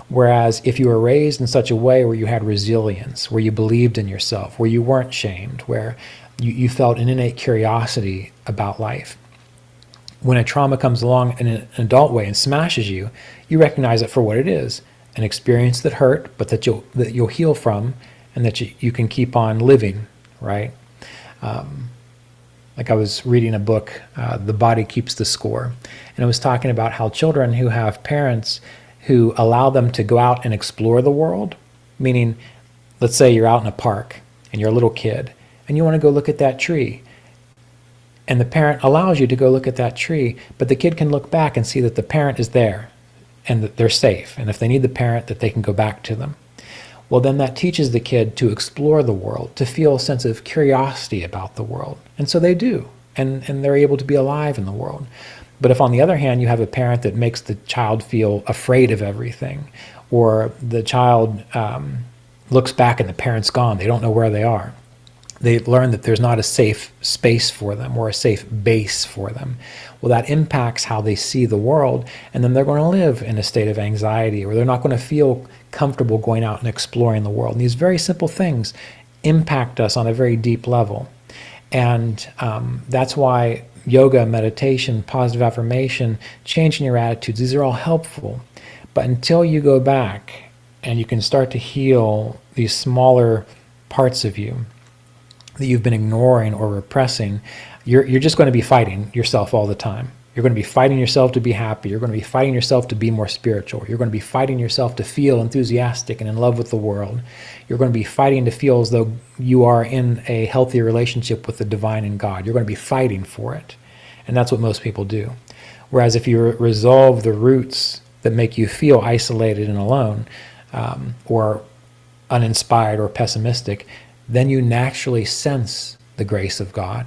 Whereas if you were raised in such a way where you had resilience, where you believed in yourself, where you weren't shamed, where you felt an innate curiosity about life, when a trauma comes along in an adult way and smashes you, you recognize it for what it is, an experience that hurt, but that you'll heal from, and that you can keep on living, right? Like I was reading a book, The Body Keeps the Score, and it was talking about how children who have parents who allow them to go out and explore the world, meaning, let's say you're out in a park and you're a little kid and you want to go look at that tree, and the parent allows you to go look at that tree, but the kid can look back and see that the parent is there and that they're safe, and if they need the parent, that they can go back to them. Well, then that teaches the kid to explore the world, to feel a sense of curiosity about the world. And so they do, and they're able to be alive in the world. But if on the other hand you have a parent that makes the child feel afraid of everything, or the child looks back and the parent's gone, they don't know where they are, they learn that there's not a safe space for them or a safe base for them. Well, that impacts how they see the world, and then they're going to live in a state of anxiety, or they're not going to feel comfortable going out and exploring the world. And these very simple things impact us on a very deep level. And that's why yoga, meditation, positive affirmation, changing your attitudes, these are all helpful. But until you go back and you can start to heal these smaller parts of you that you've been ignoring or repressing, you're just going to be fighting yourself all the time. You're going to be fighting yourself to be happy. You're going to be fighting yourself to be more spiritual. You're going to be fighting yourself to feel enthusiastic and in love with the world. You're going to be fighting to feel as though you are in a healthy relationship with the divine and God. You're going to be fighting for it. And that's what most people do. Whereas if you resolve the roots that make you feel isolated and alone, or uninspired or pessimistic, then you naturally sense the grace of God.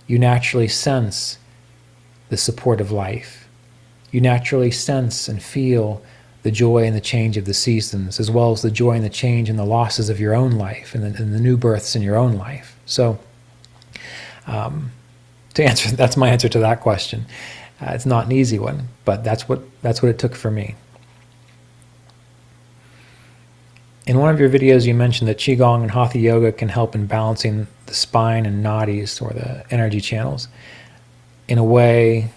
You naturally sense the support of life. You naturally sense and feel the joy and the change of the seasons, as well as the joy and the change and the losses of your own life and the new births in your own life. So that's my answer to that question. It's not an easy one, but that's what it took for me. In one of your videos, you mentioned that Qigong and Hatha Yoga can help in balancing the spine and nadis, or the energy channels, in a way.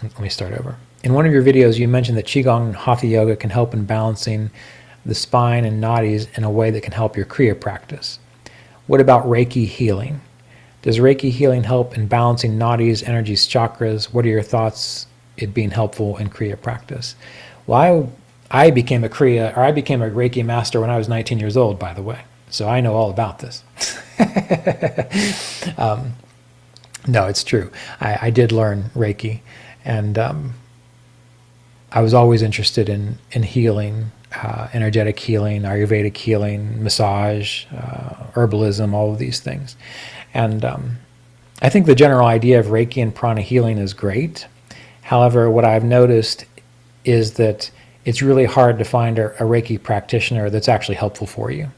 Let me start over. In one of your videos, you mentioned that Qigong and Hatha Yoga can help in balancing the spine and nadis in a way that can help your Kriya practice. What about Reiki healing? Does Reiki healing help in balancing nadis, energies, chakras? What are your thoughts it being helpful in Kriya practice? Well, I became a Reiki master when I was 19 years old, by the way. So I know all about this. No, it's true. I did learn Reiki, and I was always interested in healing, energetic healing, Ayurvedic healing, massage, herbalism, all of these things. And I think the general idea of Reiki and prana healing is great. However, what I've noticed is that it's really hard to find a Reiki practitioner that's actually helpful for you.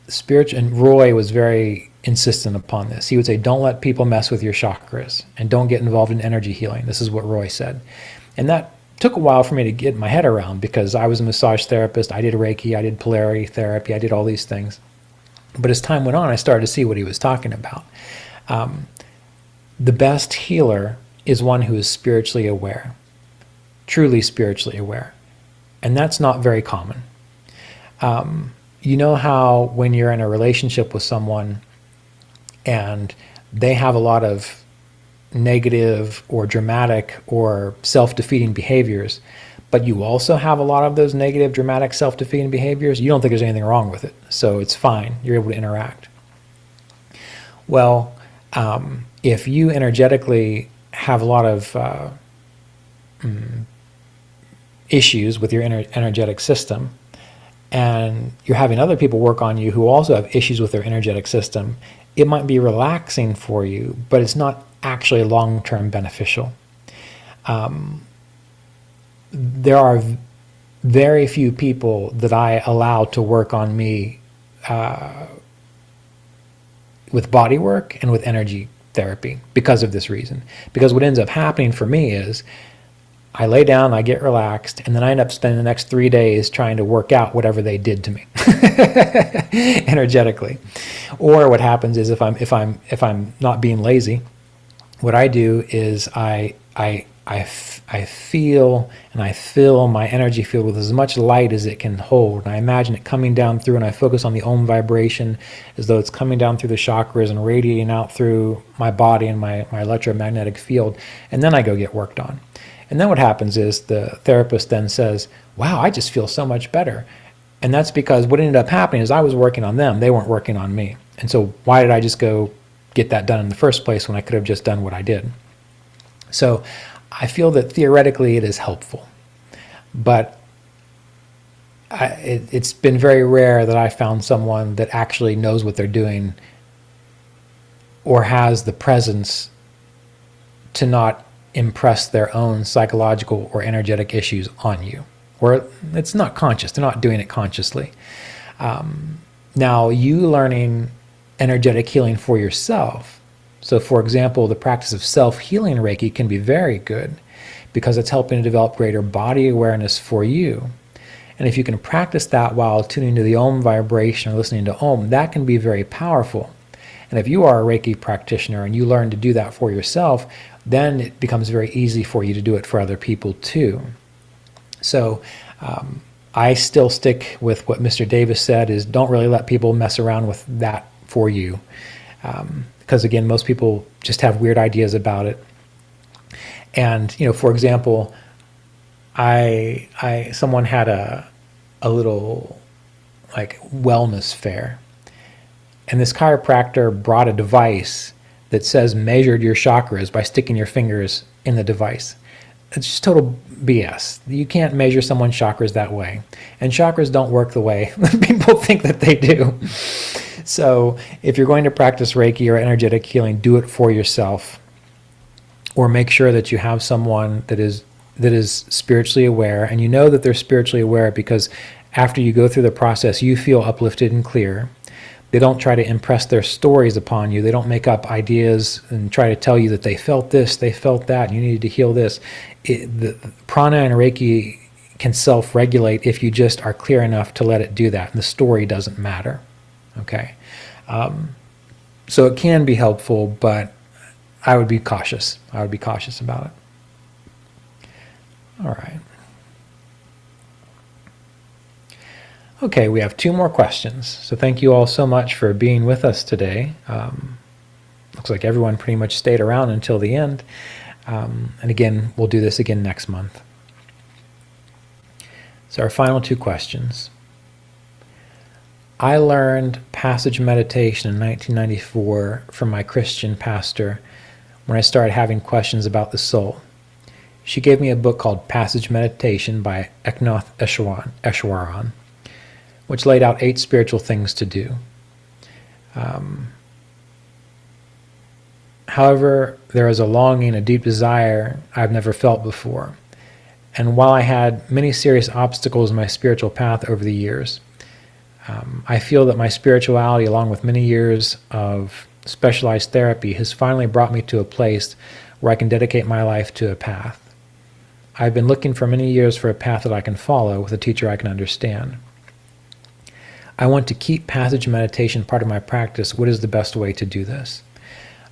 Spiritual, and Roy was very insistent upon this. He would say, don't let people mess with your chakras and don't get involved in energy healing. This is what Roy said. And that took a while for me to get my head around, because I was a massage therapist. I did Reiki, I did polarity therapy, I did all these things. But as time went on, I started to see what he was talking about. The best healer is one who is spiritually aware, truly spiritually aware. And that's not very common. You know how when you're in a relationship with someone and they have a lot of negative or dramatic or self-defeating behaviors, but you also have a lot of those negative, dramatic, self-defeating behaviors, you don't think there's anything wrong with it. So it's fine. You're able to interact. Well, if you energetically have a lot of issues with your energetic system, and you're having other people work on you who also have issues with their energetic system, it might be relaxing for you, but it's not actually long-term beneficial. There are very few people that I allow to work on me with body work and with energy therapy because of this reason. Because what ends up happening for me is I lay down, I get relaxed, and then I end up spending the next 3 days trying to work out whatever they did to me energetically. Or what happens is if I'm not being lazy, what I do is I feel and I fill my energy field with as much light as it can hold. And I imagine it coming down through, and I focus on the Om vibration as though it's coming down through the chakras and radiating out through my body and my electromagnetic field. And then I go get worked on. And then what happens is the therapist then says, wow, I just feel so much better. And that's because what ended up happening is I was working on them. They weren't working on me. And so why did I just go get that done in the first place when I could have just done what I did? So I feel that theoretically it is helpful. But it's been very rare that I found someone that actually knows what they're doing or has the presence to not impress their own psychological or energetic issues on you. Or it's not conscious. They're not doing it consciously. Now, you learning energetic healing for yourself. So, for example, the practice of self-healing Reiki can be very good because it's helping to develop greater body awareness for you. And if you can practice that while tuning to the Om vibration or listening to Om, that can be very powerful. And if you are a Reiki practitioner and you learn to do that for yourself, then it becomes very easy for you to do it for other people too. So I still stick with what Mr. Davis said, is don't really let people mess around with that for you. Because again, most people just have weird ideas about it. And, you know, for example, someone had a little like wellness fair, and this chiropractor brought a device that says measured your chakras by sticking your fingers in the device. It's just total BS. You can't measure someone's chakras that way. And chakras don't work the way people think that they do. So if you're going to practice Reiki or energetic healing, do it for yourself. Or make sure that you have someone that is spiritually aware, and you know that they're spiritually aware because after you go through the process, you feel uplifted and clear. They don't try to impress their stories upon you. They don't make up ideas and try to tell you that they felt this, they felt that, you needed to heal this. The prana and Reiki can self-regulate if you just are clear enough to let it do that, and the story doesn't matter. Okay, so it can be helpful, but I would be cautious. I would be cautious about it. All right. Okay, we have 2 more questions. So thank you all so much for being with us today. Looks like everyone pretty much stayed around until the end. And again, we'll do this again next month. So our final 2 questions. I learned passage meditation in 1994 from my Christian pastor when I started having questions about the soul. She gave me a book called Passage Meditation by Eknath Easwaran, which laid out 8 spiritual things to do. However, there is a longing, a deep desire I've never felt before. And while I had many serious obstacles in my spiritual path over the years, I feel that my spirituality, along with many years of specialized therapy, has finally brought me to a place where I can dedicate my life to a path. I've been looking for many years for a path that I can follow with a teacher I can understand. I want to keep passage meditation part of my practice. What is the best way to do this?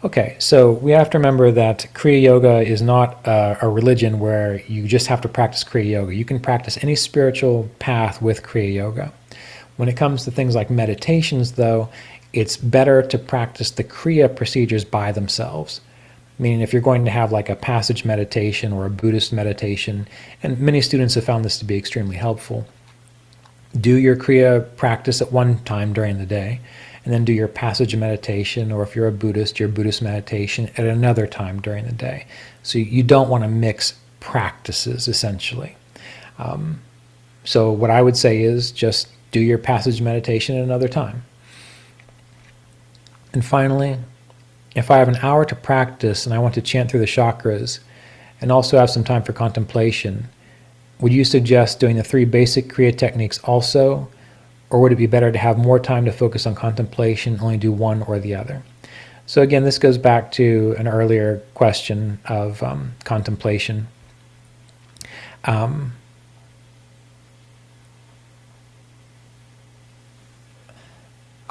Okay, so we have to remember that Kriya Yoga is not a religion where you just have to practice Kriya Yoga. You can practice any spiritual path with Kriya Yoga. When it comes to things like meditations, though, it's better to practice the Kriya procedures by themselves. Meaning if you're going to have like a passage meditation or a Buddhist meditation, and many students have found this to be extremely helpful, do your Kriya practice at one time during the day, and then do your passage meditation, or if you're a Buddhist, your Buddhist meditation at another time during the day. So you don't want to mix practices, essentially. So what I would say is just do your passage meditation at another time. And finally, if I have an hour to practice and I want to chant through the chakras and also have some time for contemplation, would you suggest doing the 3 basic Kriya techniques also? Or would it be better to have more time to focus on contemplation, only do one or the other? So again, this goes back to an earlier question of contemplation.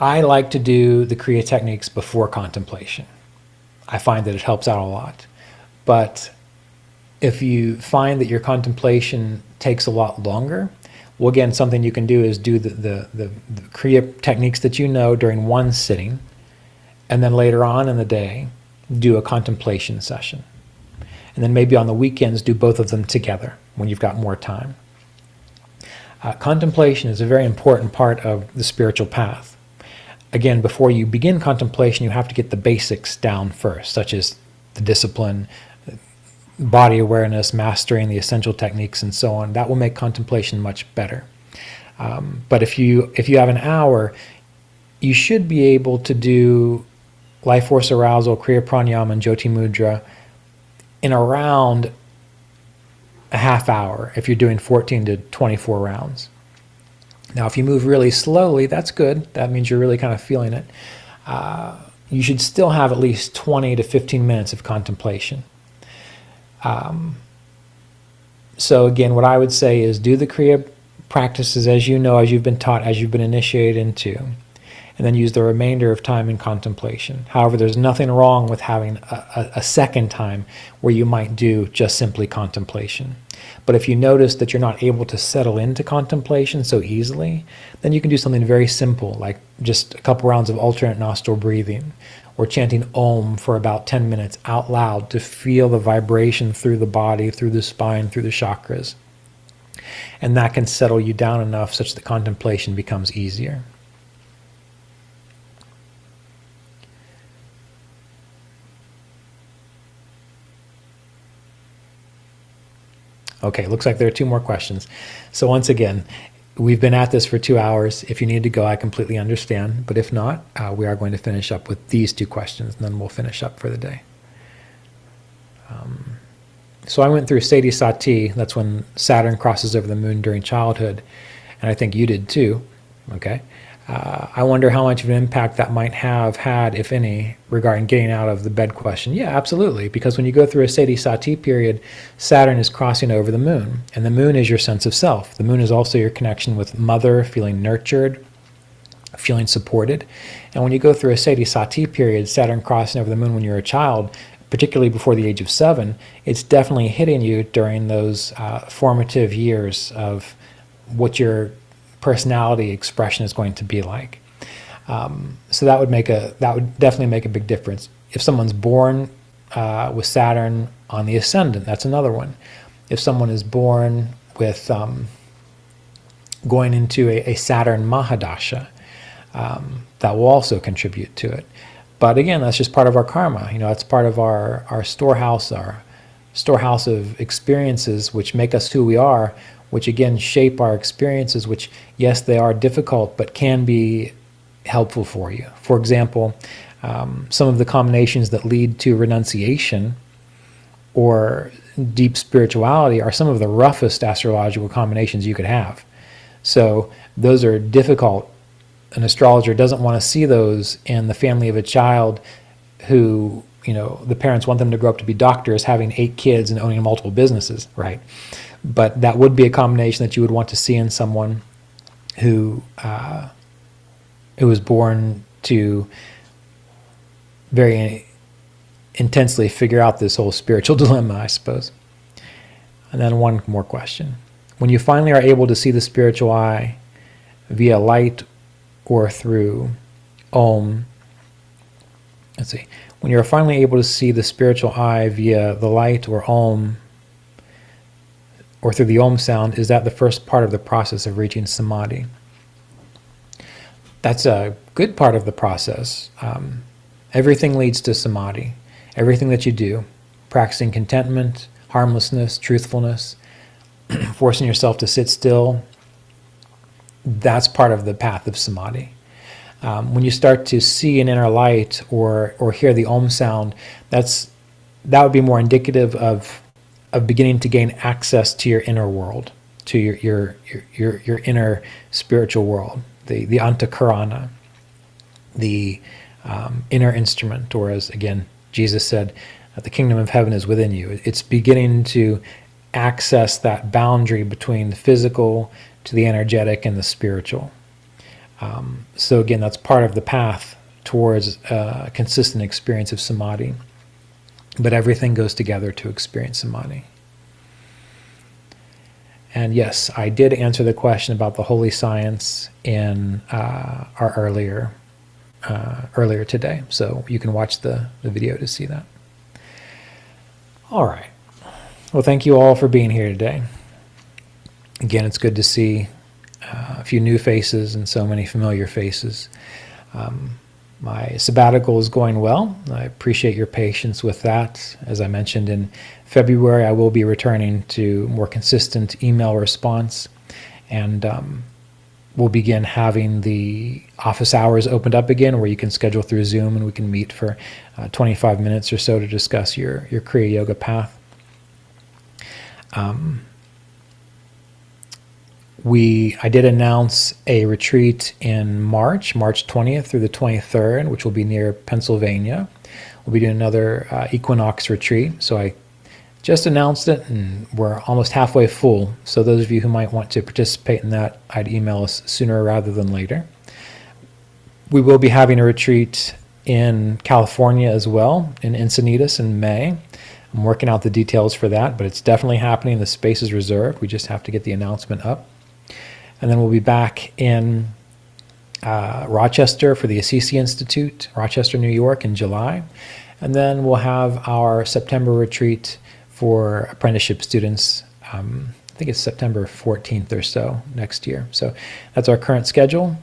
I like to do the Kriya techniques before contemplation. I find that it helps out a lot. But if you find that your contemplation takes a lot longer, well, again, something you can do is do the Kriya techniques that you know during one sitting, and then later on in the day, do a contemplation session. And then maybe on the weekends, do both of them together when you've got more time. Contemplation is a very important part of the spiritual path. Again, before you begin contemplation, you have to get the basics down first, such as the discipline, body awareness, mastering the essential techniques, and so on. That will make contemplation much better. But if you have an hour, you should be able to do life force arousal, Kriya Pranayama, and Jyoti Mudra in around a half hour if you're doing 14 to 24 rounds. Now, if you move really slowly, that's good. That means you're really kind of feeling it. You should still have at least 20 to 15 minutes of contemplation. So again, what I would say is do the Kriya practices as you know, as you've been taught, as you've been initiated into, and then use the remainder of time in contemplation. However, there's nothing wrong with having a second time where you might do just simply contemplation. But if you notice that you're not able to settle into contemplation so easily, then you can do something very simple, like just a couple rounds of alternate nostril breathing, or chanting Om for about 10 minutes out loud to feel the vibration through the body, through the spine, through the chakras. And that can settle you down enough such that contemplation becomes easier. Okay, looks like there are 2 more questions. So once again, we've been at this for 2 hours. If you need to go, I completely understand. But if not, we are going to finish up with these 2 questions, and then we'll finish up for the day. So I went through Sati Sati. That's when Saturn crosses over the moon during childhood. And I think you did too. Okay. I wonder how much of an impact that might have had, if any, regarding getting out of the bed question. Yeah, absolutely. Because when you go through a Sati Sati period, Saturn is crossing over the moon. And the moon is your sense of self. The moon is also your connection with mother, feeling nurtured, feeling supported. And when you go through a Sati Sati period, Saturn crossing over the moon when you're a child, particularly before the age of 7, it's definitely hitting you during those formative years of what your personality expression is going to be like. So that would definitely make a big difference. If someone's born with Saturn on the ascendant, that's another one. If someone is born with going into a Saturn Mahadasha, that will also contribute to it. But again, that's just part of our karma. It's part of our storehouse of experiences which make us who we are, which again shape our experiences, which, yes, they are difficult, but can be helpful for you. For example, some of the combinations that lead to renunciation or deep spirituality are some of the roughest astrological combinations you could have. So those are difficult an astrologer doesn't want to see those in the family of a child who, the parents want them to grow up to be doctors, having 8 kids and owning multiple businesses, right? But that would be a combination that you would want to see in someone who was born to very intensely figure out this whole spiritual dilemma, I suppose. And then one more question. When you finally are able to see the spiritual eye via light or through Om, let's see. When you're finally able to see the spiritual eye via the light or Om, or through the Om sound, is that the first part of the process of reaching Samadhi? That's a good part of the process. Everything leads to Samadhi. Everything that you do, practicing contentment, harmlessness, truthfulness, forcing yourself to sit still, that's part of the path of Samadhi. When you start to see an inner light or hear the Om sound, that would be more indicative of beginning to gain access to your inner world, to your inner spiritual world, the Antakarana, the inner instrument, or as again Jesus said, the kingdom of heaven is within you. It's beginning to access that boundary between the physical to the energetic and the spiritual. So again, that's part of the path towards a consistent experience of Samadhi. But everything goes together to experience Samadhi. And yes, I did answer the question about the holy science in our earlier today. So you can watch the video to see that. All right. Well, thank you all for being here today. Again, it's good to see a few new faces and so many familiar faces. My sabbatical is going well. I appreciate your patience with that. As I mentioned, in February, I will be returning to more consistent email response, and we'll begin having the office hours opened up again, where you can schedule through Zoom and we can meet for 25 minutes or so to discuss your Kriya Yoga path. I did announce a retreat in March 20th through the 23rd, which will be near Pennsylvania. We'll be doing another equinox retreat. So I just announced it, and we're almost halfway full. So those of you who might want to participate in that, I'd email us sooner rather than later. We will be having a retreat in California as well, in Encinitas in May. I'm working out the details for that, but it's definitely happening. The space is reserved. We just have to get the announcement up. And then we'll be back in Rochester for the Assisi Institute, Rochester, New York in July. And then we'll have our September retreat for apprenticeship students. I think it's September 14th or so next year. So that's our current schedule.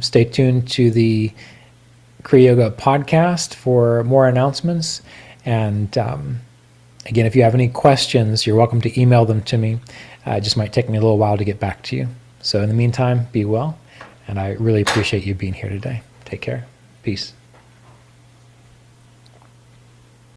Stay tuned to the Kriya Yoga podcast for more announcements. And again, if you have any questions, you're welcome to email them to me. It just might take me a little while to get back to you. So in the meantime, be well. And I really appreciate you being here today. Take care. Peace.